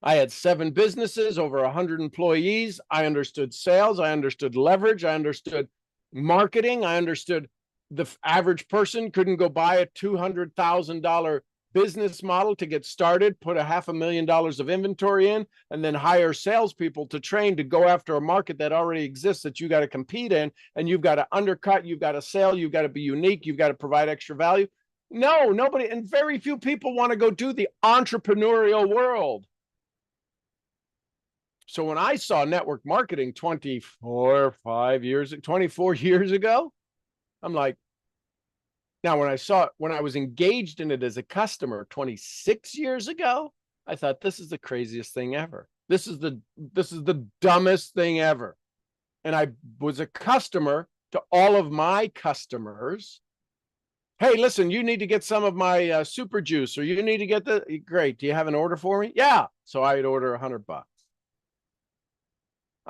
S2: I had 7 businesses, over 100 employees. I understood sales. I understood leverage. I understood marketing. I understood the average person couldn't go buy a $200,000 business model to get started, put $500,000 of inventory in, and then hire salespeople to train to go after a market that already exists that you got to compete in, and you've got to undercut, you've got to sell, you've got to be unique, you've got to provide extra value. No, nobody, and very few people want to go do the entrepreneurial world. So when I saw network marketing 24 years ago, I'm like, now when I was engaged in it as a customer 26 years ago, I thought, this is the craziest thing ever. This is the dumbest thing ever. And I was a customer to all of my customers. Hey, listen, you need to get some of my super juice, or you need to get great. Do you have an order for me? Yeah. So I'd order $100.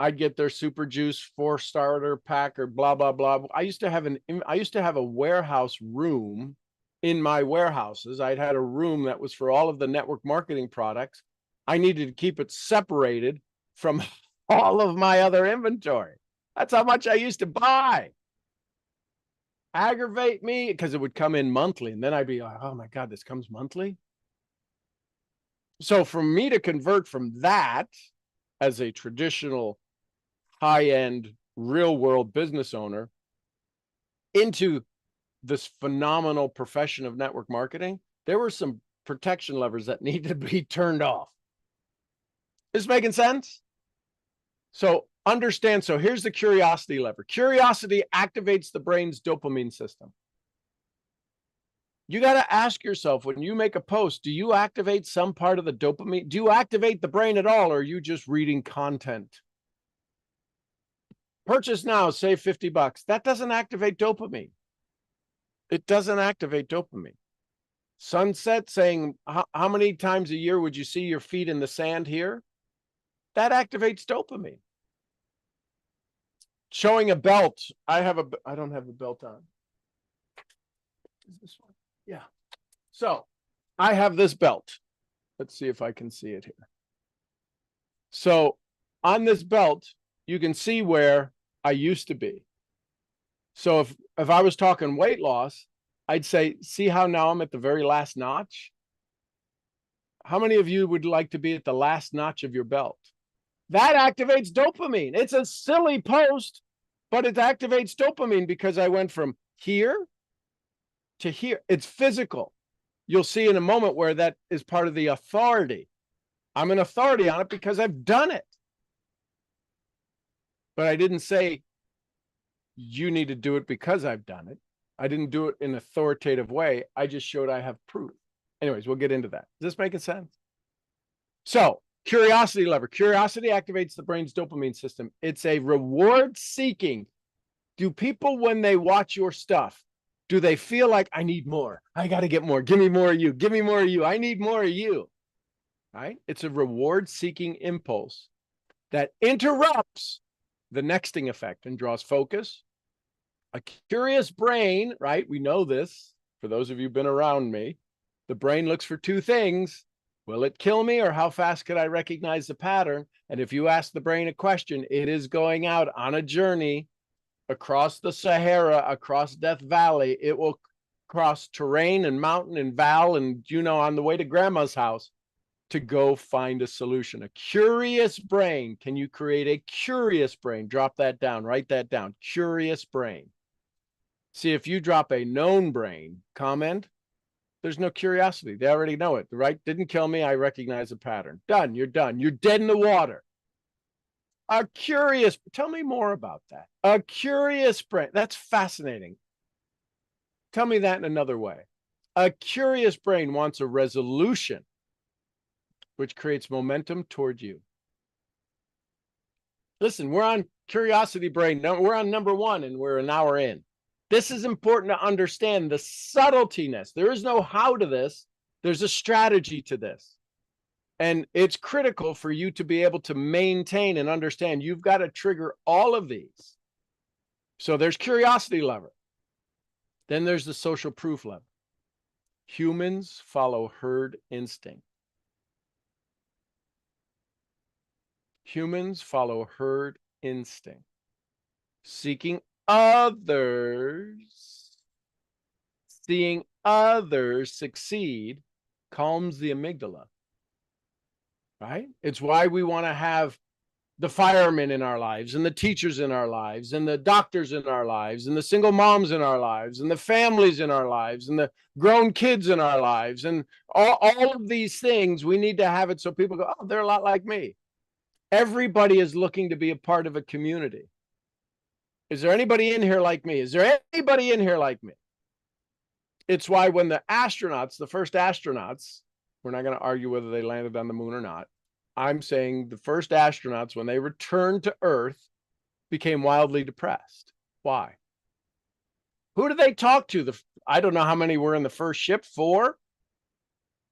S2: I'd get their super juice 4-starter pack or blah, blah, blah. I used to have a warehouse room in my warehouses. I'd had a room that was for all of the network marketing products. I needed to keep it separated from all of my other inventory. That's how much I used to buy. Aggravate me because it would come in monthly. And then I'd be like, oh my God, this comes monthly. So for me to convert from that as a traditional high-end real world business owner into this phenomenal profession of network marketing, there were some protection levers that needed to be turned off. Is this making sense? So understand. So here's the curiosity lever. Curiosity activates the brain's dopamine system. You got to ask yourself, when you make a post, do you activate some part of the dopamine? Do you activate the brain at all, or are you just reading content? Purchase now, save $50. That doesn't activate dopamine. It doesn't activate dopamine. Sunset saying, how many times a year would you see your feet in the sand here? That activates dopamine. Showing a belt. I don't have a belt on. Is this one? Yeah. So I have this belt. Let's see if I can see it here. So on this belt, you can see where I used to be. So if I was talking weight loss, I'd say, see how now I'm at the very last notch? How many of you would like to be at the last notch of your belt? That activates dopamine. It's a silly post, but it activates dopamine because I went from here to here. It's physical. You'll see in a moment where that is part of the authority. I'm an authority on it because I've done it. But I didn't say, you need to do it because I've done it. I didn't do it in an authoritative way. I just showed I have proof. Anyways, we'll get into that. Is this making sense? So, curiosity lever. Curiosity activates the brain's dopamine system. It's a reward seeking. Do people, when they watch your stuff, do they feel like, I need more? I got to get more. Give me more of you. Give me more of you. I need more of you. Right? It's a reward seeking impulse that interrupts the nexting effect and draws focus. A curious brain, right? We know this. For those of you who've been around me, the brain looks for 2 things. Will it kill me, or how fast could I recognize the pattern? And if you ask the brain a question, it is going out on a journey across the Sahara, across Death Valley. It will cross terrain and mountain and valley and, on the way to grandma's house to go find a solution. A curious brain. Can you create a curious brain? Drop that down. Write that down. Curious brain. See, if you drop a known brain comment, there's no curiosity. They already know it, right? Didn't kill me. I recognize a pattern. Done. You're done. You're dead in the water. A curious, tell me more about that. A curious brain. That's fascinating. Tell me that in another way. A curious brain wants a resolution, which creates momentum toward you. Listen, we're on curiosity brain. We're on number 1 and we're an hour in. This is important to understand the subtletyness. There is no how to this. There's a strategy to this. And it's critical for you to be able to maintain and understand. You've got to trigger all of these. So there's curiosity lever. Then there's the social proof lever. Humans follow herd instinct. Humans follow herd instinct. Seeking others, seeing others succeed calms the amygdala, right? It's why we want to have the firemen in our lives and the teachers in our lives and the doctors in our lives and the single moms in our lives and the families in our lives and the grown kids in our lives. And all of these things, we need to have it so people go, oh, they're a lot like me. Everybody is looking to be a part of a community. Is there anybody in here like me? Is there anybody in here like me? It's why when the astronauts, the first astronauts, we're not going to argue whether they landed on the moon or not. I'm saying the first astronauts, when they returned to Earth, became wildly depressed. Why? Who did they talk to? I don't know how many were in the first ship. 4?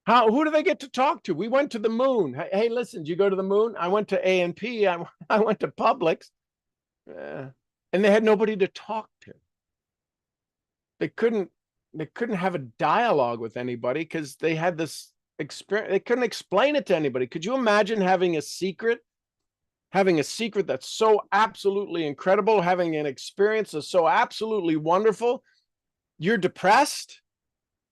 S2: Who do they get to talk to? We went to the moon. Hey, listen, did you go to the moon? I went to A&P. I went to Publix. And they had nobody to talk to. They couldn't have a dialogue with anybody because they had this experience. They couldn't explain it to anybody. Could you imagine having a secret that's so absolutely incredible, having an experience that's so absolutely wonderful? You're depressed?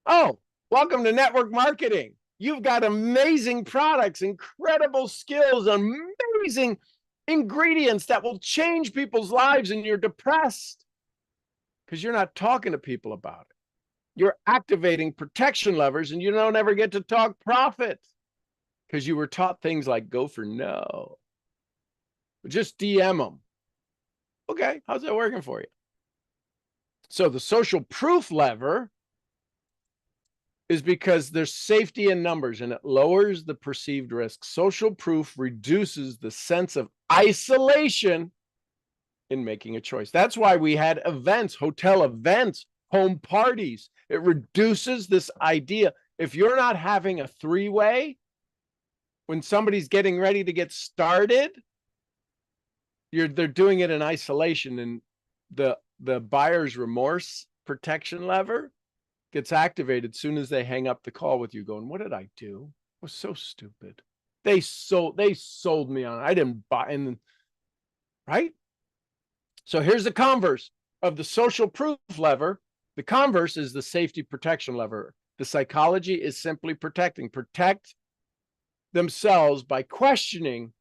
S2: Oh, welcome to network marketing. You've got amazing products, incredible skills, amazing ingredients that will change people's lives, and you're depressed because you're not talking to people about it. You're activating protection levers and you don't ever get to talk profit because you were taught things like go for no. Just DM them. Okay, how's that working for you? So the social proof lever is because there's safety in numbers and it lowers the perceived risk. Social proof reduces the sense of isolation in making a choice. That's why we had events, hotel events, home parties. It reduces this idea. If you're not having a 3-way when somebody's getting ready to get started, they're doing it in isolation, and the buyer's remorse protection lever gets activated as soon as they hang up the call with you going, what did I do? I was so stupid. They sold me on it. I didn't buy, and right? So here's the converse of the social proof lever. The converse is the safety protection lever. The psychology is simply protect themselves by questioning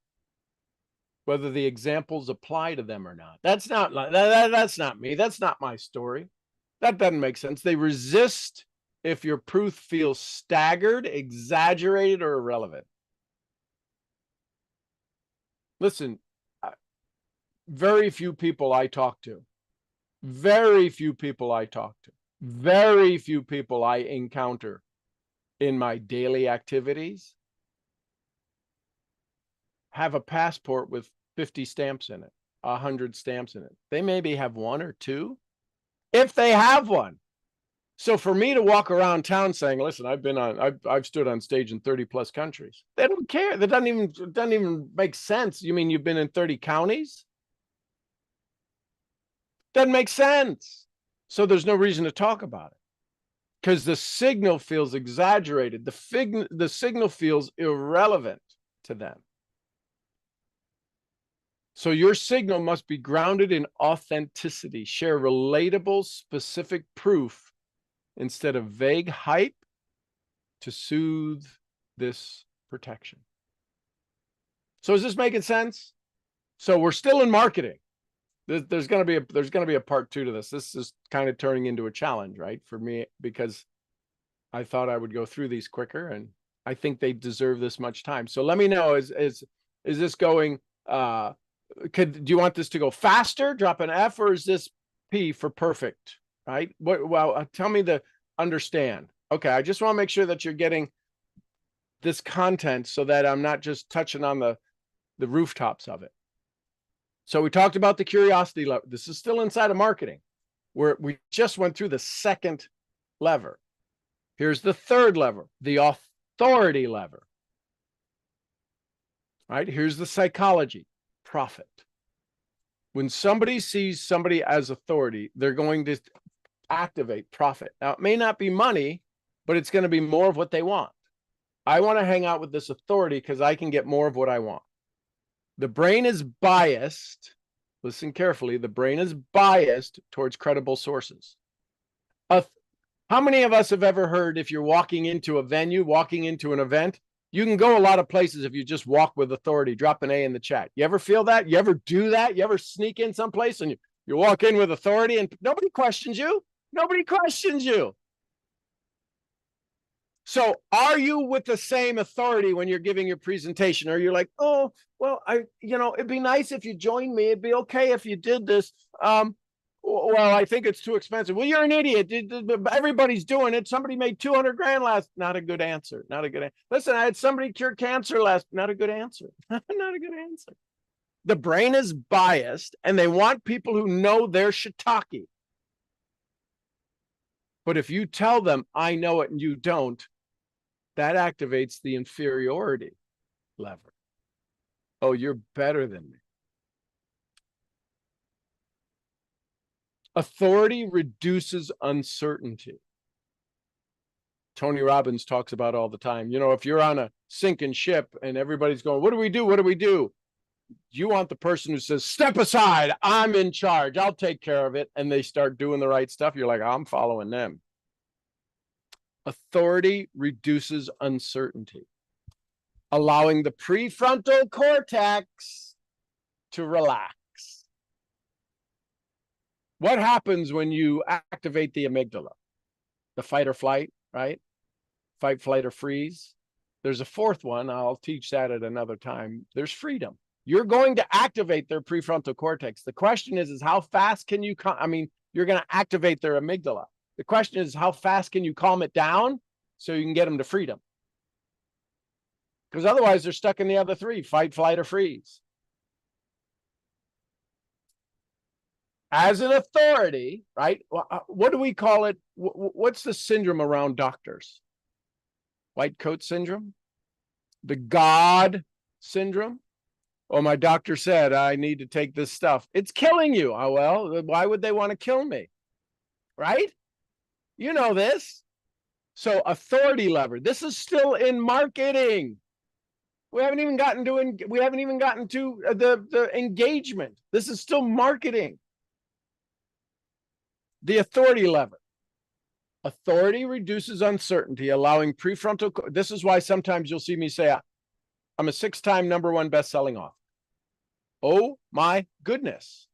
S2: whether the examples apply to them or not. That's not me. That's not my story. That doesn't make sense. They resist if your proof feels staggered, exaggerated, or irrelevant. Listen, very few people I talk to, very few people I encounter in my daily activities have a passport with 50 stamps in it, 100 stamps in it. They maybe have 1 or 2, if they have one. So for me to walk around town saying, listen, I've stood on stage in 30 plus countries. They don't care. That doesn't even make sense. You mean you've been in 30 counties? Doesn't make sense. So there's no reason to talk about it because the signal feels exaggerated. The signal feels irrelevant to them. So your signal must be grounded in authenticity. Share relatable, specific proof instead of vague hype to soothe this protection. So is this making sense? So we're still in marketing. There's going to be a part 2 to this. This is kind of turning into a challenge, right, for me, because I thought I would go through these quicker, and I think they deserve this much time. So let me know, is this going, do you want this to go faster, drop an F, or is this P for perfect, right? Well, tell me the understand. Okay, I just want to make sure that you're getting this content so that I'm not just touching on the rooftops of it. So we talked about the curiosity lever. This is still inside of marketing, where we just went through the second lever. Here's the third lever, the authority lever. All right, here's the psychology, profit. When somebody sees somebody as authority, they're going to activate profit. Now, it may not be money, but it's going to be more of what they want. I want to hang out with this authority because I can get more of what I want. The brain is biased. Listen carefully. The brain is biased towards credible sources. How many of us have ever heard, if you're walking into a venue, walking into an event, you can go a lot of places if you just walk with authority? Drop an A in the chat. You ever feel that? You ever do that? You ever sneak in someplace and you walk in with authority and nobody questions you? Nobody questions you. So are you with the same authority when you're giving your presentation? Or you're like, oh, well, it'd be nice if you joined me. It'd be okay if you did this. Well, I think it's too expensive. Well, you're an idiot. Everybody's doing it. Somebody made 200 grand last. Not a good answer. Not a good answer. Listen, I had somebody cure cancer last. Not a good answer. Not a good answer. The brain is biased and they want people who know their shiitake. But if you tell them, I know it and you don't, that activates the inferiority lever. Oh, you're better than me. Authority reduces uncertainty. Tony Robbins talks about all the time. If you're on a sinking ship and everybody's going, what do we do? What do we do? You want the person who says, step aside, I'm in charge, I'll take care of it. And they start doing the right stuff. You're like, I'm following them. Authority reduces uncertainty, allowing the prefrontal cortex to relax. What happens when you activate the amygdala? The fight or flight, right? Fight, flight, or freeze. There's a fourth one. I'll teach that at another time. There's freedom. You're going to activate their prefrontal cortex. The question is how fast can you, you're going to activate their amygdala. The question is, how fast can you calm it down so you can get them to freedom? Because otherwise they're stuck in the other three, fight, flight, or freeze. As an authority, right? What do we call it? What's the syndrome around doctors? White coat syndrome? The God syndrome? Oh, my doctor said I need to take this stuff. It's killing you. Oh, well, why would they want to kill me? Right? You know this. So authority lever. This is still in marketing. We haven't even gotten to the engagement. This is still marketing. The authority lever. Authority reduces uncertainty, allowing prefrontal. This is why sometimes you'll see me say, I'm a 6-time #1 best-selling author. Oh my goodness.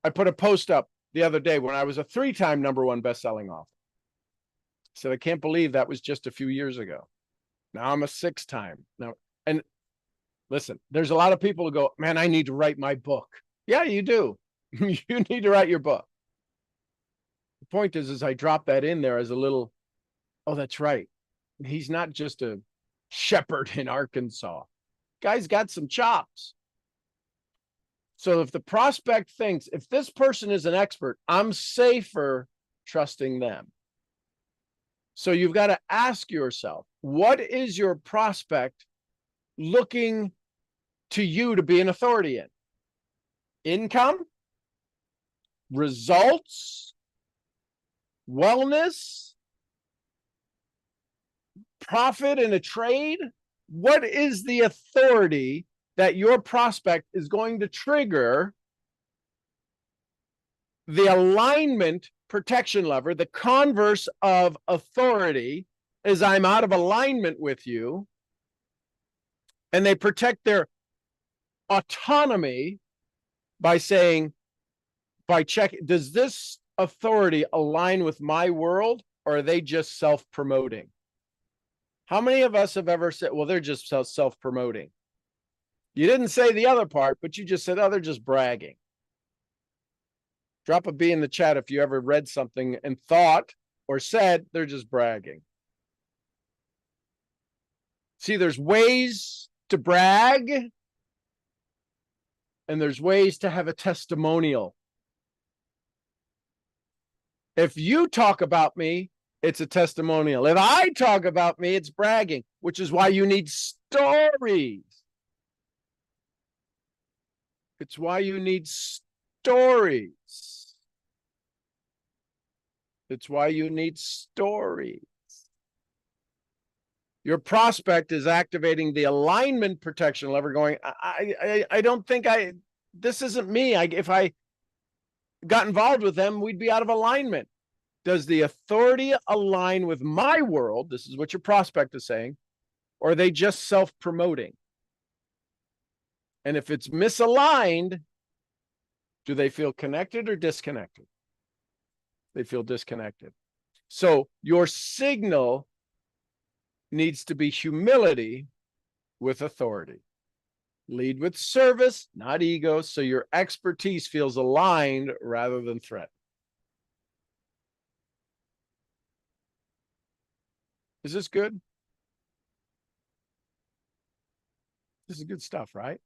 S2: I put a post up the other day when I was a 3-time #1 best-selling author. I said, I can't believe that was just a few years ago. Now I'm a 6-time. Now, and listen, there's a lot of people who go, man, I need to write my book. Yeah, you do. You need to write your book. The point is I drop that in there as a little, oh, that's right. He's not just a shepherd in Arkansas. Guy's got some chops. So if the prospect thinks, if this person is an expert, I'm safer trusting them. So you've got to ask yourself, what is your prospect looking to you to be an authority in? Income? Results? Wellness? Profit in a trade? What is the authority that your prospect is going to trigger the alignment protection lever? The converse of authority is I'm out of alignment with you, and they protect their autonomy by saying, by checking, does this authority align with my world, or are they just self-promoting? How many of us have ever said, well, they're just self-promoting? You didn't say the other part, but you just said, oh, they're just bragging. Drop a B in the chat if you ever read something and thought or said they're just bragging. See, there's ways to brag, and there's ways to have a testimonial. If you talk about me, it's a testimonial. If I talk about me, it's bragging, which is why you need stories. It's why you need stories. It's why you need stories. Your prospect is activating the alignment protection lever going, I don't think this isn't me. If I got involved with them, we'd be out of alignment. Does the authority align with my world? This is what your prospect is saying. Or are they just self-promoting? And if it's misaligned, do they feel connected or disconnected? They feel disconnected. So your signal needs to be humility with authority. Lead with service, not ego, so your expertise feels aligned rather than threat. Is this good? This is good stuff, right?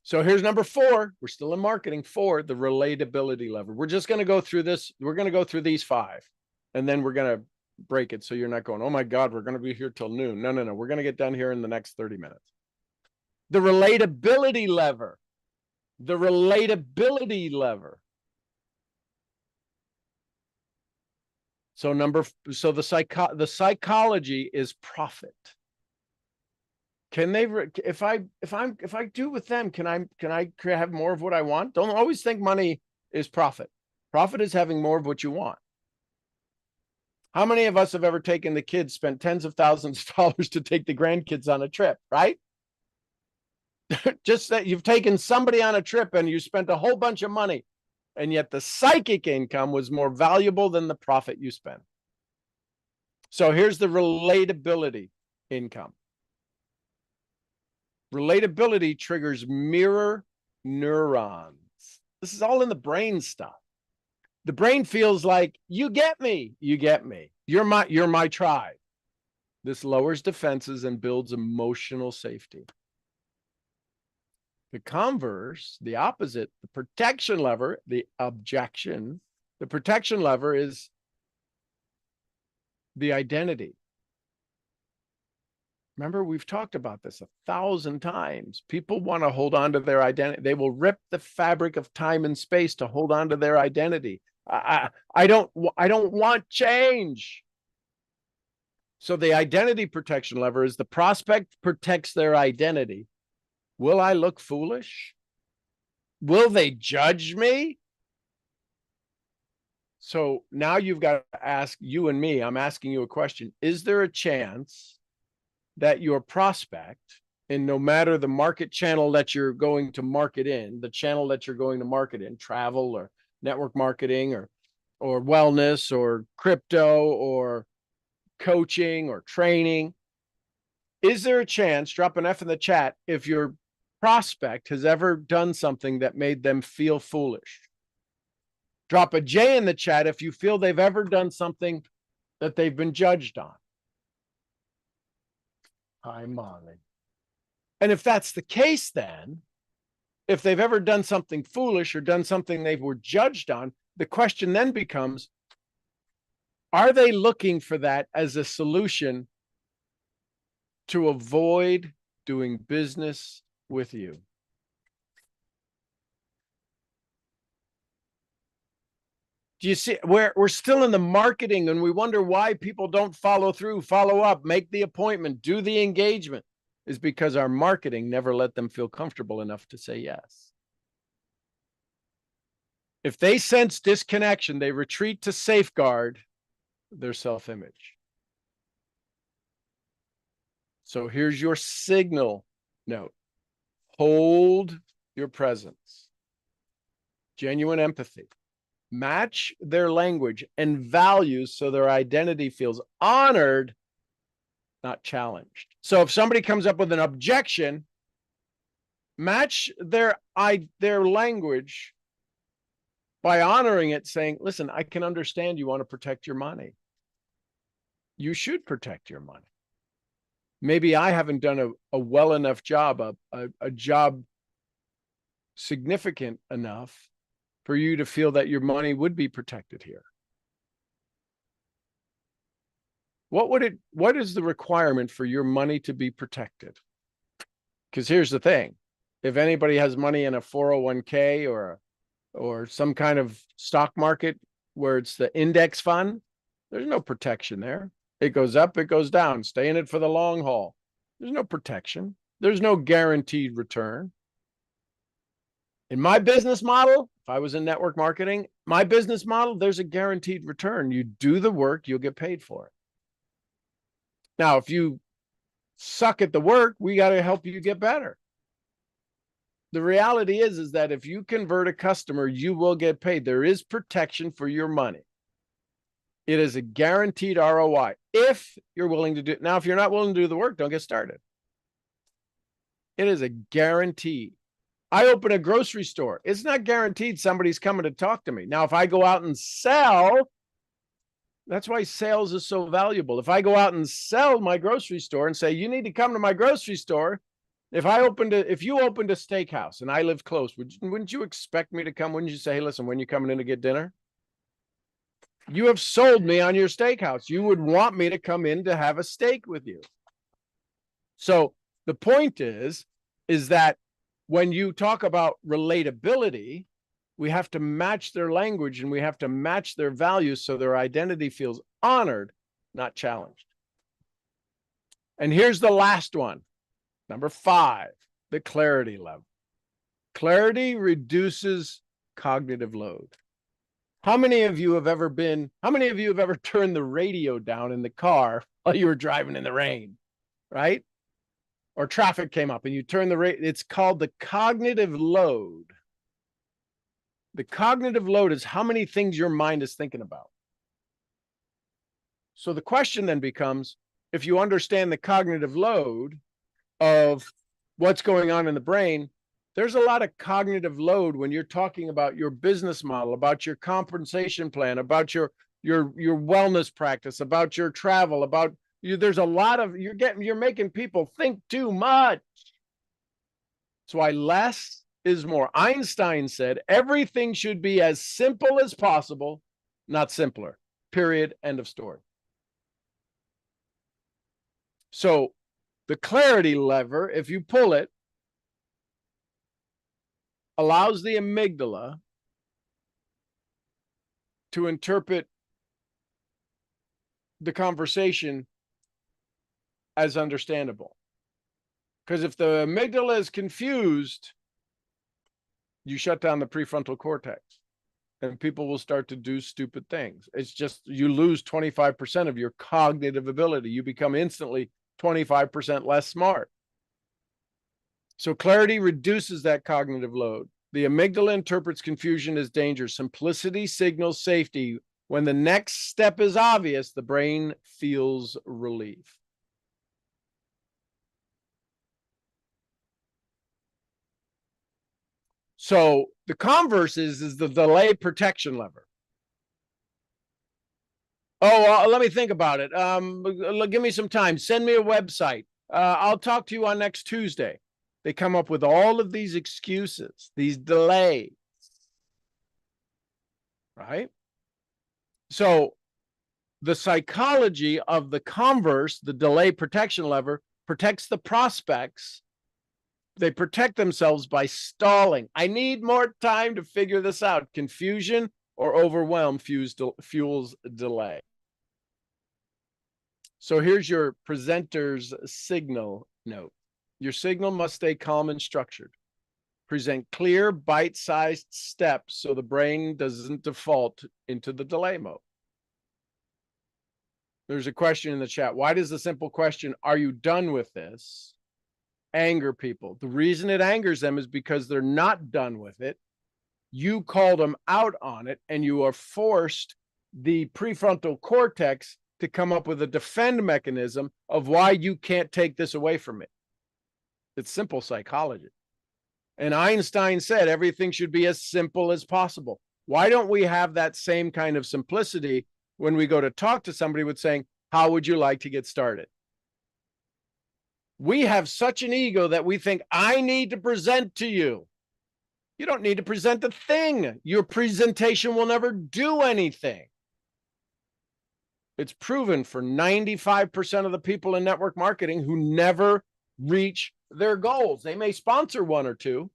S2: So here's number 4. We're still in marketing. 4, the relatability lever. We're just going to go through this. We're going to go through these 5, and then we're going to break it. So you're not going, oh my God, we're going to be here till noon. No. We're going to get done here in the next 30 minutes. The relatability lever. The relatability lever. So the psychology is profit. Can they, if I do with them, can I have more of what I want? Don't always think money is profit. Profit is having more of what you want. How many of us have ever taken the kids, spent tens of thousands of dollars to take the grandkids on a trip, right? Just that you've taken somebody on a trip and you spent a whole bunch of money, and yet the psychic income was more valuable than the profit you spent. So here's the relatability income. Relatability triggers mirror neurons. This is all in the brain stuff. The brain feels like, you get me, you get me. You're my tribe. This lowers defenses and builds emotional safety. The converse, the opposite, the protection lever, the objection, the protection lever is the identity. Remember, we've talked about this 1,000 times. People want to hold on to their identity. They will rip the fabric of time and space to hold on to their identity. I don't want change. So the identity protection lever is the prospect protects their identity. Will I look foolish? Will they judge me? So now you've got to ask you and me, I'm asking you a question. Is there a chance that your prospect, and no matter the market channel that you're going to market in, the channel that you're going to market in, travel or network marketing or wellness or crypto or coaching or training, is there a chance, drop an F in the chat, if your prospect has ever done something that made them feel foolish? Drop a J in the chat if you feel they've ever done something that they've been judged on. Hi, Molly. And if that's the case, then if they've ever done something foolish or done something they were judged on, the question then becomes, are they looking for that as a solution to avoid doing business with you? Do you see, we're still in the marketing and we wonder why people don't follow through, follow up, make the appointment, do the engagement, is because our marketing never let them feel comfortable enough to say yes. If they sense disconnection, they retreat to safeguard their self-image. So here's your signal note. Hold your presence. Genuine empathy. Match their language and values so their identity feels honored, not challenged. So if somebody comes up with an objection, match their language by honoring it, saying, listen, I can understand you want to protect your money. You should protect your money. Maybe I haven't done a well enough job, a job significant enough for you to feel that your money would be protected here. What is the requirement for your money to be protected? Because here's the thing. If anybody has money in a 401k or some kind of stock market where it's the index fund, there's no protection there. It goes up, it goes down. Stay in it for the long haul. There's no protection. There's no guaranteed return. In my business model, if I was in network marketing, my business model, there's a guaranteed return. You do the work, you'll get paid for it. Now, if you suck at the work, we got to help you get better. The reality is that if you convert a customer, you will get paid. There is protection for your money. It is a guaranteed ROI if you're willing to do it. Now, if you're not willing to do the work, don't get started. It is a guarantee. I open a grocery store. It's not guaranteed somebody's coming to talk to me. Now, if I go out and sell, that's why sales is so valuable. If I go out and sell my grocery store and say, you need to come to my grocery store. If you opened a steakhouse and I live close, wouldn't you expect me to come? Wouldn't you say, hey, listen, when you coming in to get dinner? You have sold me on your steakhouse. You would want me to come in to have a steak with you. So the point is that when you talk about relatability, we have to match their language and we have to match their values so their identity feels honored, not challenged. And here's the last one. Number 5, the clarity level. Clarity reduces cognitive load. How many of you have ever turned the radio down in the car while you were driving in the rain, right? Or traffic came up and you turn the radio. It's called the cognitive load. The cognitive load is how many things your mind is thinking about. So the question then becomes, if you understand the cognitive load of what's going on in the brain, there's a lot of cognitive load when you're talking about your business model, about your compensation plan, about your wellness practice, about your travel, about you. There's a lot of you're making people think too much. That's why less is more. Einstein said everything should be as simple as possible, not simpler. Period. End of story. So the clarity lever, if you pull it, allows the amygdala to interpret the conversation as understandable. Because if the amygdala is confused, you shut down the prefrontal cortex and people will start to do stupid things. It's just you lose 25% of your cognitive ability. You become instantly 25% less smart. So clarity reduces that cognitive load. The amygdala interprets confusion as danger. Simplicity signals safety. When the next step is obvious, the brain feels relief. So the converse is the delay protection lever. Let me think about it. Give me some time. Send me a website. I'll talk to you on next Tuesday. They come up with all of these excuses, these delays, right? So the psychology of the converse, the delay protection lever, protects the prospects. They protect themselves by stalling. I need more time to figure this out. Confusion or overwhelm fuels delay. So here's your presenter's signal note. Your signal must stay calm and structured. Present clear, bite-sized steps so the brain doesn't default into the delay mode. There's a question in the chat. Why does the simple question, are you done with this, anger people? The reason it angers them is because they're not done with it. you called them out on it, and you are forced the prefrontal cortex to come up with a defend mechanism of why you can't take this away from me. It's simple psychology. And Einstein said everything should be as simple as possible. Why don't we have that same kind of simplicity when we go to talk to somebody with saying, how would you like to get started? We have such an ego that we think, I need to present to you. You don't need to present a thing. Your presentation will never do anything. It's proven for 95% of the people in network marketing who never reach their goals. They may sponsor one or two,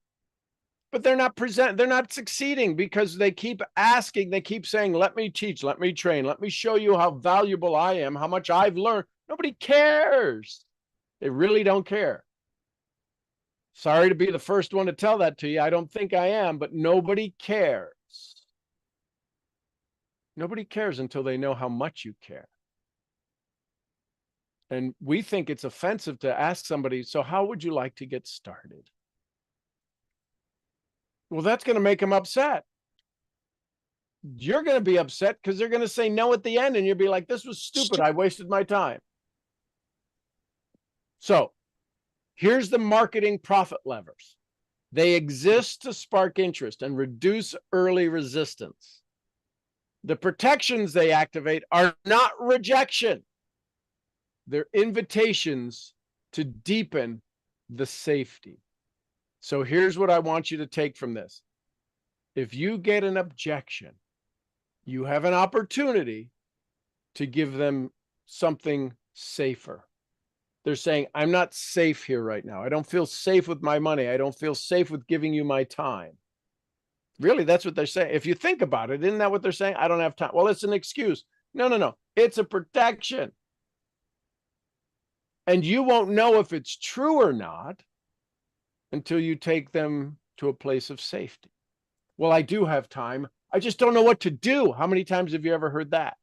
S2: but they're not succeeding because they keep asking, they keep saying, let me teach, let me train, let me show you how valuable I am, how much I've learned. Nobody cares. They really don't care. Sorry to be the first one to tell that to you. I don't think I am, but nobody cares. Nobody cares until they know how much you care. And we think it's offensive to ask somebody, so how would you like to get started? Well, that's going to make them upset. You're going to be upset because they're going to say no at the end, and you'll be like, this was stupid. I wasted my time. So here's the marketing profit levers. They exist to spark interest and reduce early resistance. The protections they activate are not rejection. They're invitations to deepen the safety. So here's what I want you to take from this. If you get an objection, you have an opportunity to give them something safer. They're saying, I'm not safe here right now. I don't feel safe with my money. I don't feel safe with giving you my time. Really, that's what they're saying. If you think about it, isn't that what they're saying? I don't have time. Well, it's an excuse. No. It's a protection. And you won't know if it's true or not until you take them to a place of safety. Well, I do have time. I just don't know what to do. How many times have you ever heard that?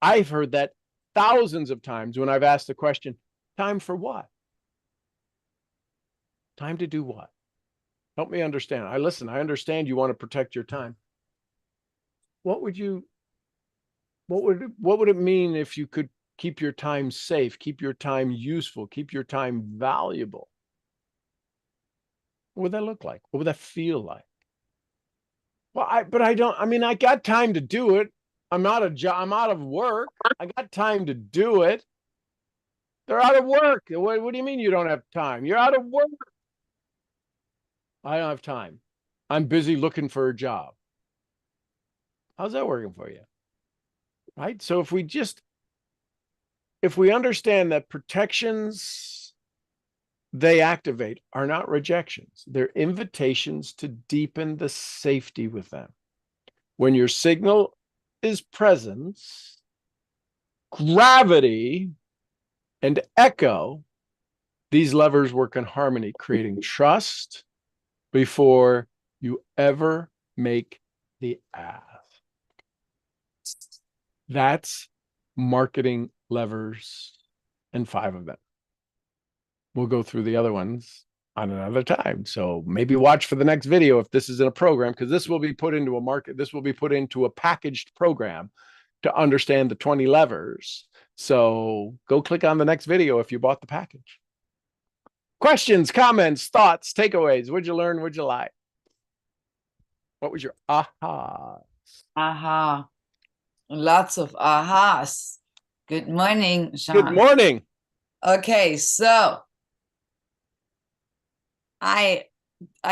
S2: I've heard that thousands of times when I've asked the question, time for what? Time to do what? Help me understand. I understand you want to protect your time. What would it mean if you could keep your time safe, keep your time useful, keep your time valuable? What would that look like? What would that feel like? Well, I got time to do it. I'm out of work. I got time to do it. They're out of work. What do you mean you don't have time? You're out of work. I don't have time. I'm busy looking for a job. How's that working for you? Right? So if we understand that protections they activate are not rejections, they're invitations to deepen the safety with them. When your signal is presence, gravity, and echo, these levers work in harmony, creating trust before you ever make the ask. That's marketing levers, and 5 of them. We'll go through the other ones on another time. So maybe watch for the next video if this is in a program, because this will be put into a packaged program to understand the 20 levers. So go click on the next video if you bought the package. Questions, comments, thoughts, takeaways. What'd you learn? What'd you like? What was your aha?
S3: Aha. Lots of ahas. Good morning, Sean.
S2: Good morning.
S3: Okay, so I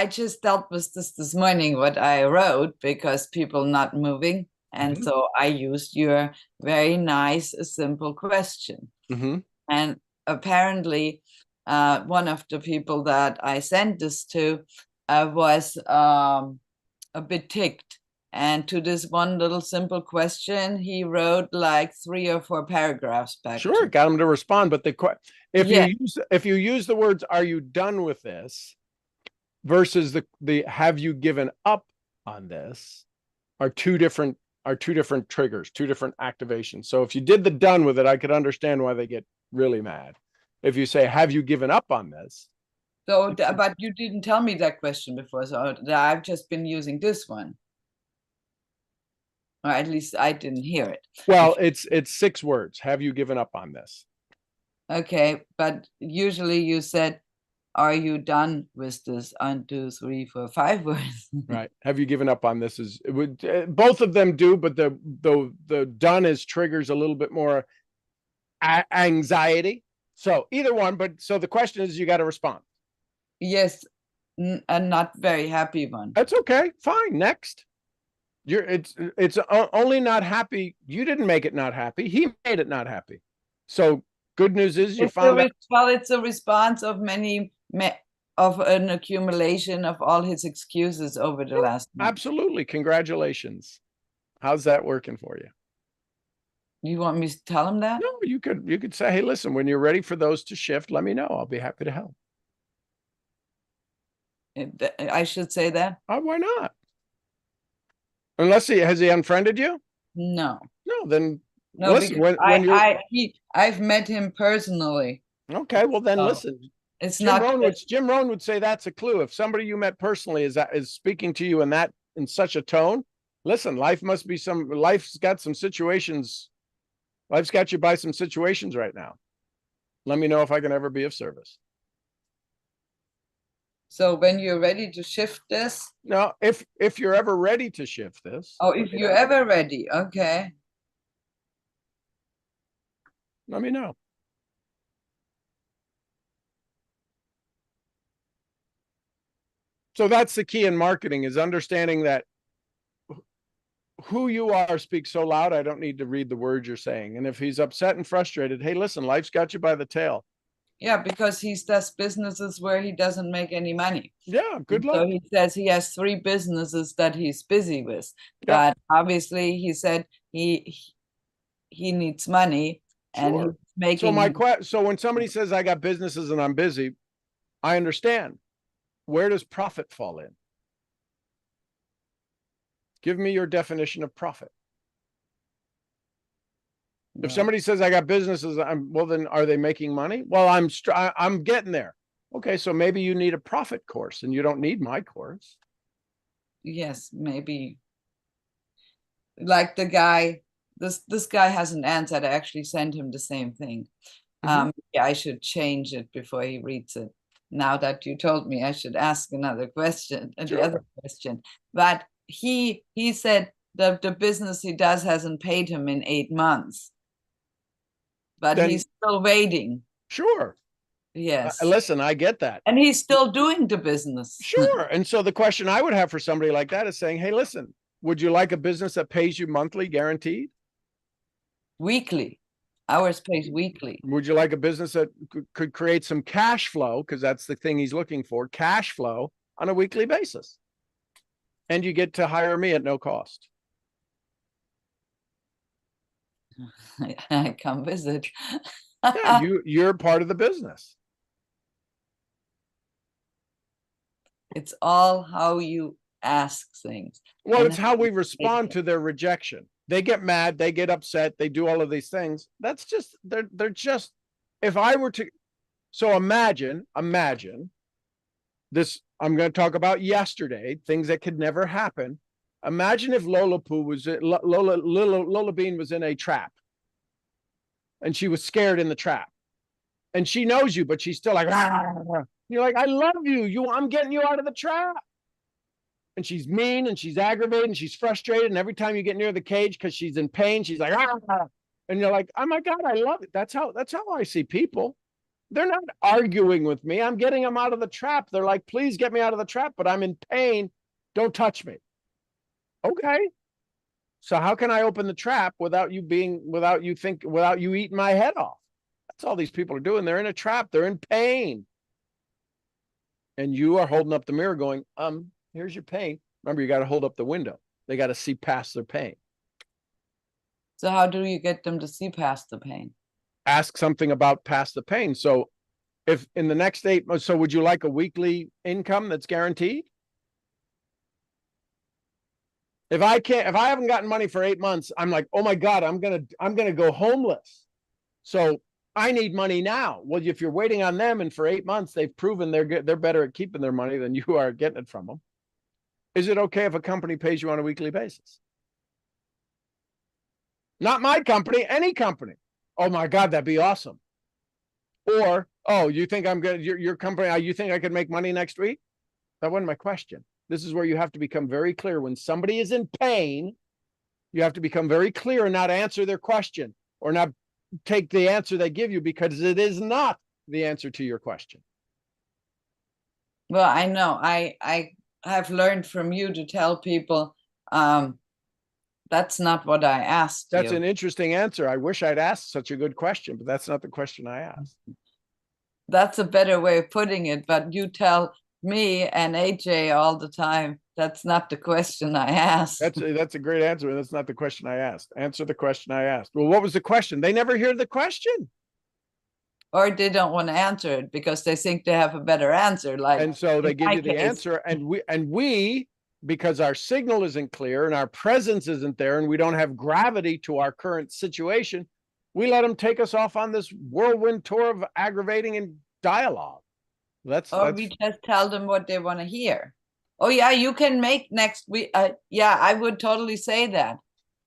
S3: just dealt with this morning, what I wrote, because people not moving. And so I used your very nice, simple question. And apparently one of the people that I sent this to was a bit ticked. And to this one little simple question, he wrote like 3 or 4 paragraphs back.
S2: Sure, got him to respond. But if you use the words, "Are you done with this?" versus the "Have you given up on this?" are two different triggers, 2 different activations. So if you did the "done with it," I could understand why they get really mad. If you say, "Have you given up on this?"
S3: So, but you didn't tell me that question before, so I've just been using this one. or at least I didn't hear it.
S2: Well, it's 6 words. Have you given up on this?
S3: Okay, but usually you said, are you done with this? 1, 2, 3, 4, 5 words.
S2: Right. Have you given up on this? Is it would both of them do, but the done is triggers a little bit more anxiety. So either one, but so the question is, you got to respond.
S3: Yes, a not very happy one.
S2: That's okay. Fine. Next. It's only not happy. You didn't make it not happy. He made it not happy. So good news is you found out.
S3: Well, it's a response of of an accumulation of all his excuses over the last month.
S2: Absolutely. Congratulations. How's that working for you?
S3: You want me to tell him that?
S2: No, you could say, hey, listen, when you're ready for those to shift, let me know. I'll be happy to help.
S3: I should say that?
S2: Why not? Unless has he unfriended you?
S3: No.
S2: No, then
S3: no,
S2: listen, when
S3: I've met him personally.
S2: Okay, well then listen.
S3: It's
S2: Jim Rohn would say that's a clue. If somebody you met personally is speaking to you in such a tone, listen, life's got some situations. Life's got you by some situations right now. Let me know if I can ever be of service.
S3: So when you're ready to shift this?
S2: No, if you're ever ready to shift this.
S3: Oh, if you're ever ready, okay.
S2: Let me know. So that's the key in marketing, is understanding that who you are speaks so loud, I don't need to read the words you're saying. And if he's upset and frustrated, hey, listen, life's got you by the tail.
S3: Yeah, because he does businesses where he doesn't make any money.
S2: Yeah, good luck.
S3: So he says he has 3 businesses that he's busy with.
S2: Yeah.
S3: But obviously he said he needs money.
S2: Sure.
S3: And he's making.
S2: So when somebody says I got businesses and I'm busy, I understand. Where does profit fall in? Give me your definition of profit. No. If somebody says I got businesses, well, then are they making money? Well, I'm getting there. Okay, so maybe you need a profit course and you don't need my course.
S3: Yes, maybe. Like the guy, this guy hasn't answered. I actually sent him the same thing. Yeah, I should change it before he reads it. Now that you told me, I should ask another question,
S2: Sure.
S3: the other question. But he said the business he does hasn't paid him in 8 months. But then, he's still waiting.
S2: Sure.
S3: Yes.
S2: Listen, I get that.
S3: And he's still doing the business.
S2: Sure. And so the question I would have for somebody like that is saying, hey, listen, would you like a business that pays you monthly guaranteed?
S3: Weekly. Ours pays weekly.
S2: Would you like a business that could create some cash flow? Because that's the thing he's looking for, cash flow on a weekly basis. And you get to hire me at no cost.
S3: I come visit.
S2: Yeah, you're part of the business.
S3: It's all how you ask things.
S2: Well, it's how we respond to their rejection. They get mad, they get upset, they do all of these things. That's just, they're just, if I were to, so imagine this, I'm going to talk about yesterday, things that could never happen. Imagine if Lola Bean was in a trap and she was scared in the trap and she knows you, but she's still like, you're like, I love you. I'm getting you out of the trap. And she's mean and she's aggravated and she's frustrated. And every time you get near the cage, because she's in pain, she's like, and you're like, oh my God, I love it. That's how I see people. They're not arguing with me. I'm getting them out of the trap. They're like, please get me out of the trap, but I'm in pain. Don't touch me. Okay. So how can I open the trap without you eating my head off? That's all these people are doing. They're in a trap. They're in pain. And you are holding up the mirror going, here's your pain. Remember, you got to hold up the window. They got to see past their pain.
S3: So how do you get them to see past the pain?
S2: Ask something about past the pain. So if in the next 8 months, so would you like a weekly income that's guaranteed? If I haven't gotten money for 8 months, I'm like, oh my God, I'm going to go homeless. So I need money now. Well, if you're waiting on them and for 8 months, they've proven they're better at keeping their money than you are getting it from them. Is it okay if a company pays you on a weekly basis? Not my company, any company. Oh my God, that'd be awesome. Or, oh, you think I'm good? Your company, you think I could make money next week? That wasn't my question. This is where you have to become very clear. When somebody is in pain, you have to become very clear and not answer their question or not take the answer they give you, because it is not the answer to your question.
S3: Well, I know I have learned from you to tell people, that's not what I asked you.
S2: That's an interesting answer. I wish I'd asked such a good question, but that's not the question I asked.
S3: That's a better way of putting it, but you tell me and AJ all the time, that's not the question I asked.
S2: That's a great answer, and that's not the question I asked. Answer the question I asked. Well, what was the question? They never hear the question.
S3: Or they don't want to answer it because they think they have a better answer. Like,
S2: and so they give you the
S3: case,
S2: answer, and we, because our signal isn't clear and our presence isn't there, and we don't have gravity to our current situation, we let them take us off on this whirlwind tour of aggravating and dialogue.
S3: Or we just tell them what they want to hear. Oh yeah, you can make next week. Yeah, I would totally say that.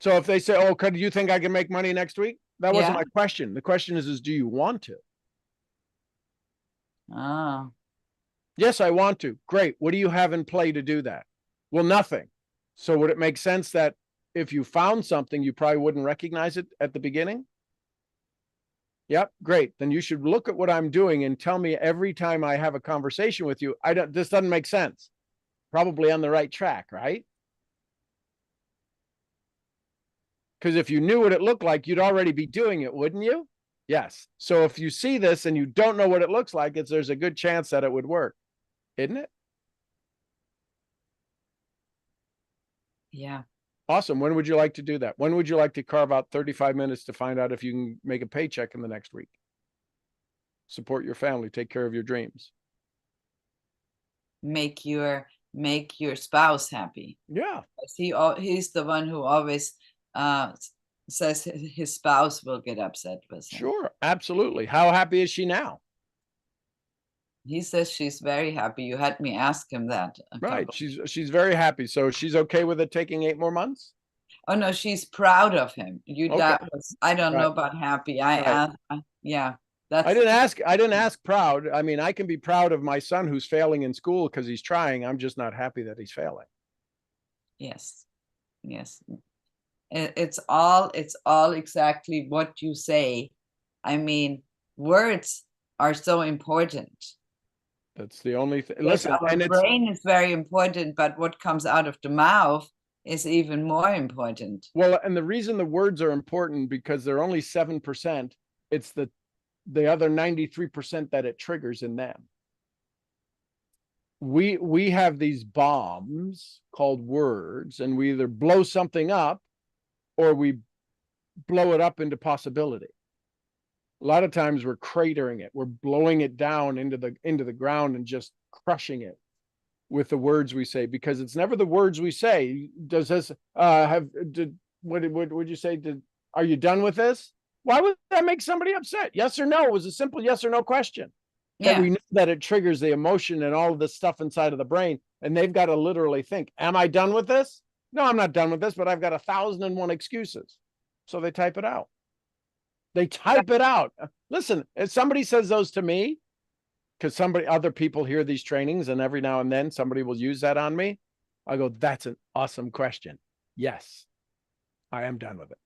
S2: So if they say, oh, could you think I can make money next week? That wasn't my question. The question is do you want to?
S3: Oh.
S2: Yes, I want to. Great. What do you have in play to do that? Well, nothing. So would it make sense that if you found something, you probably wouldn't recognize it at the beginning? Yep, great. Then you should look at what I'm doing and tell me every time I have a conversation with you, this doesn't make sense. Probably on the right track, right? Because if you knew what it looked like, you'd already be doing it, wouldn't you? Yes. So if you see this and you don't know what it looks like, there's a good chance that it would work, isn't it?
S3: Yeah.
S2: Awesome. When would you like to do that? When would you like to carve out 35 minutes to find out if you can make a paycheck in the next week? Support your family, take care of your dreams.
S3: Make your spouse happy.
S2: Yeah.
S3: He's the one who always says his spouse will get upset with him.
S2: Sure, absolutely. How happy is she now?
S3: He says she's very happy. You had me ask him that.
S2: Right. She's very happy. So she's okay with it taking 8 more months?
S3: Oh no, she's proud of him. I don't know about happy. I asked, yeah.
S2: I didn't ask proud. I mean, I can be proud of my son who's failing in school because he's trying. I'm just not happy that he's failing.
S3: Yes. Yes. It's all exactly what you say. I mean, words are so important.
S2: That's the only thing.
S3: Listen, our brain is very important, but what comes out of the mouth is even more important.
S2: Well, and the reason the words are important because they're only 7%. It's the other 93% that it triggers in them. We have these bombs called words, and we either blow something up or we blow it up into possibility. A lot of times we're cratering it. We're blowing it down into the ground and just crushing it with the words we say, because it's never the words we say. Does this what would you say? Are you done with this? Why would that make somebody upset? Yes or no? It was a simple yes or no question. Yeah. And we know that it triggers the emotion and all of this stuff inside of the brain. And they've got to literally think, am I done with this? No, I'm not done with this, but I've got 1,001 excuses. So they type it out. They type it out. Listen, if somebody says those to me, because other people hear these trainings and every now and then somebody will use that on me, I go, that's an awesome question. Yes, I am done with it.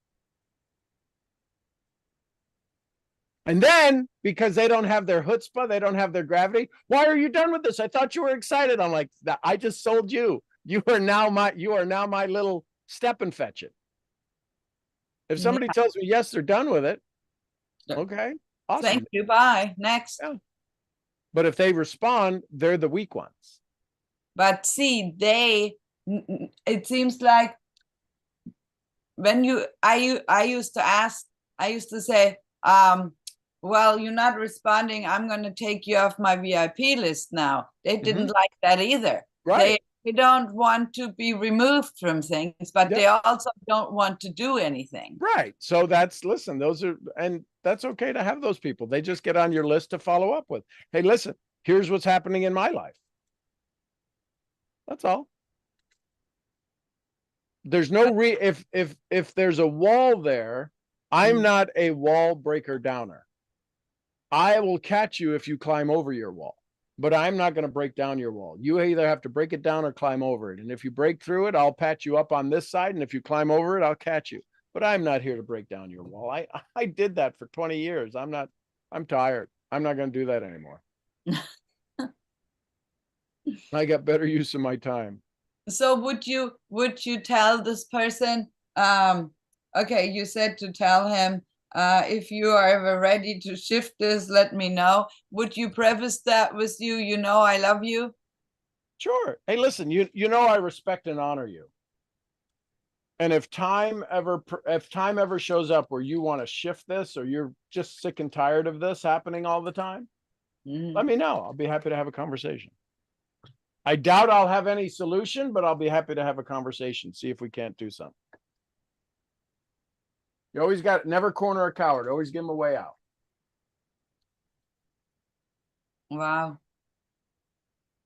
S2: And then, because they don't have their chutzpah, they don't have their gravity, why are you done with this? I thought you were excited. I'm like, I just sold you. You are now my little step and fetch it. If somebody tells me yes, they're done with it, okay, awesome.
S3: Thank you, bye, next.
S2: Yeah. But if they respond, they're the weak ones.
S3: But see, it seems like when I used to say, well, you're not responding, I'm going to take you off my VIP list now. They didn't like that either.
S2: Right.
S3: They don't want to be removed from things, but they also don't want to do anything.
S2: Right. So that's okay to have those people. They just get on your list to follow up with. Hey, listen, here's what's happening in my life. That's all. There's no if there's a wall there, I'm not a wall breaker downer. I will catch you if you climb over your wall, but I'm not going to break down your wall. You either have to break it down or climb over it. And if you break through it, I'll pat you up on this side. And if you climb over it, I'll catch you. But I'm not here to break down your wall. I did that for 20 years. I'm tired. I'm not going to do that anymore. I got better use of my time.
S3: So would you tell this person, okay, you said to tell him, if you are ever ready to shift this, let me know. Would you preface that with you know, I love you?
S2: Sure. Hey, listen, you know, I respect and honor you. And if time ever shows up where you want to shift this, or you're just sick and tired of this happening all the time, let me know. I'll be happy to have a conversation. I doubt I'll have any solution, but I'll be happy to have a conversation. See if we can't do something. You always never corner a coward. Always give him a way out.
S3: Wow.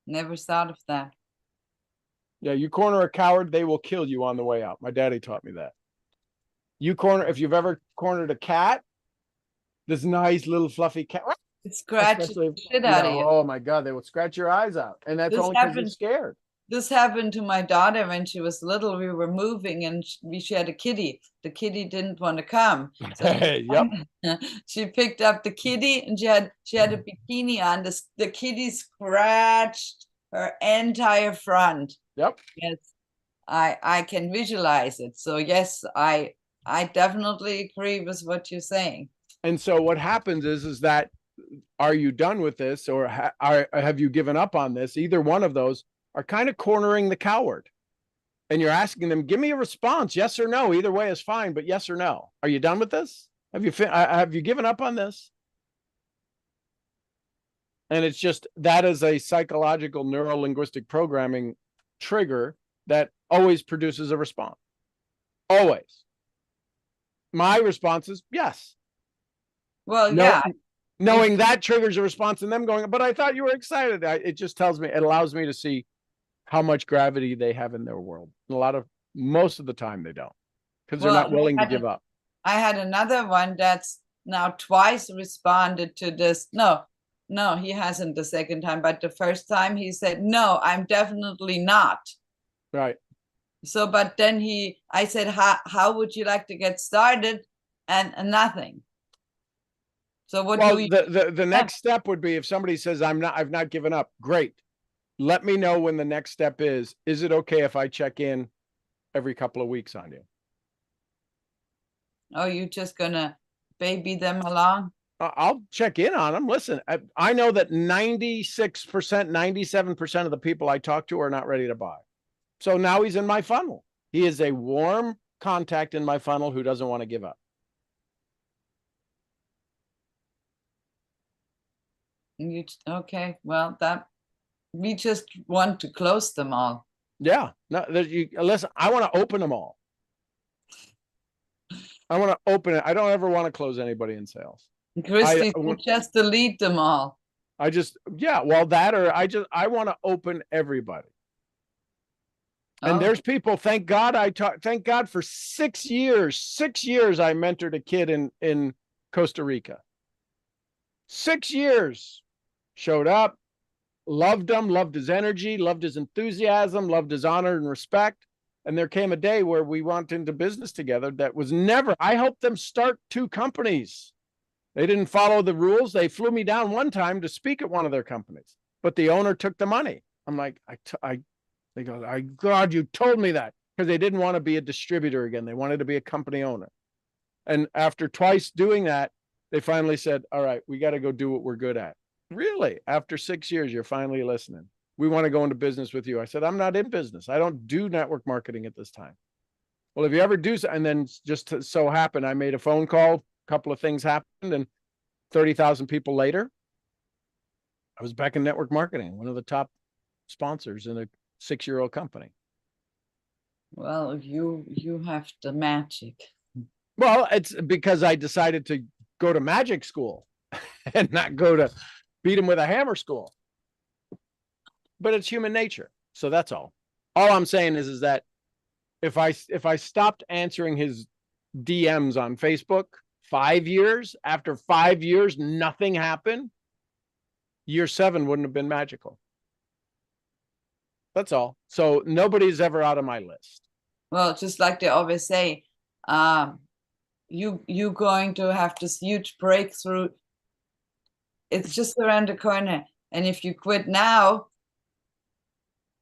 S3: Never thought of that.
S2: Yeah, you corner a coward, they will kill you on the way out. My daddy taught me that. If you've ever cornered a cat, this nice little fluffy cat.
S3: It scratches the shit out of you.
S2: Oh my God, they will scratch your eyes out. And that's only because you're scared.
S3: This happened to my daughter when she was little. We were moving and she had a kitty. The kitty didn't want to come. So she picked up the kitty and she had a bikini on. The kitty scratched her entire front.
S2: Yep.
S3: Yes, I can visualize it. So yes, I definitely agree with what you're saying.
S2: And so what happens is that, are you done with this, or have you given up on this? Either one of those are kind of cornering the coward. And you're asking them, give me a response, yes or no. Either way is fine, but yes or no. Are you done with this? Have you given up on this? And it's just, that is a psychological neuro-linguistic programming trigger that always produces a response. Always. My response is yes.
S3: Well, yeah.
S2: Knowing that triggers a response in them going, but I thought you were excited. It just tells me, it allows me to see how much gravity they have in their world. Most of the time they don't, because they're not willing to give up.
S3: I had another one that's now twice responded to this. No, he hasn't the second time, but the first time he said, no, I'm definitely not.
S2: Right.
S3: So, but then I said, how would you like to get started? And nothing. So what do we?
S2: The next step would be, if somebody says, I've not given up. Great. Let me know when the next step is. Is it okay if I check in every couple of weeks on you?
S3: Oh, you're just gonna baby them along?
S2: I'll check in on them. Listen, I know that 96%, 97% of the people I talk to are not ready to buy. So now he's in my funnel. He is a warm contact in my funnel who doesn't want to give up.
S3: Okay, well, we just want to close them all.
S2: Yeah, no, listen, I want to open them all. I want to open it. I don't ever want to close anybody in sales.
S3: Christy, just delete them all.
S2: I want to open everybody. And there's people, thank God for 6 years. 6 years I mentored a kid in Costa Rica. 6 years. Showed up, loved him, loved his energy, loved his enthusiasm, loved his honor and respect. And there came a day where we went into business together that was never, I helped them start 2 companies. They didn't follow the rules. They flew me down one time to speak at one of their companies, but the owner took the money. I'm like, they go, God, you told me that, because they didn't want to be a distributor again. They wanted to be a company owner. And after twice doing that, they finally said, all right, we got to go do what we're good at. Really? After 6 years, you're finally listening. We want to go into business with you. I said, I'm not in business. I don't do network marketing at this time. Well, if you ever do so, and then just so happened, I made a phone call, a couple of things happened, and 30,000 people later, I was back in network marketing, one of the top sponsors in a 6-year-old company.
S3: Well, you have the magic.
S2: Well, it's because I decided to go to magic school and not go to beat him with a hammer school. But it's human nature. So that's all. All I'm saying is that if I stopped answering his DMs on Facebook 5 years, after 5 years, nothing happened, year 7 wouldn't have been magical. That's all. So nobody's ever out of my list.
S3: Well, just like they always say, you're going to have this huge breakthrough. It's just around the corner. And if you quit now,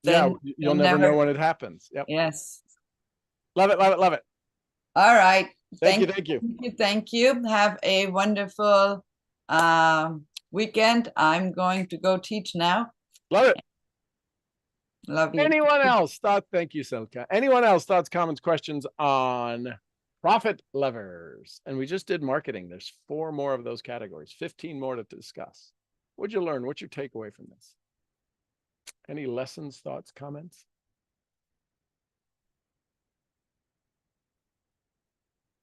S3: then
S2: you'll never know when it happens. Yep.
S3: Yes.
S2: Love it, love it, love it.
S3: All right.
S2: Thank you.
S3: Thank you. Have a wonderful weekend. I'm going to go teach now.
S2: Love it.
S3: Love you.
S2: Anyone else? Thank you, Silke. Anyone else? Thoughts, comments, questions on profit levers? And we just did marketing. There's 4 more of those categories, 15 more to discuss. What'd you learn? What's your takeaway from this? Any lessons, thoughts, comments?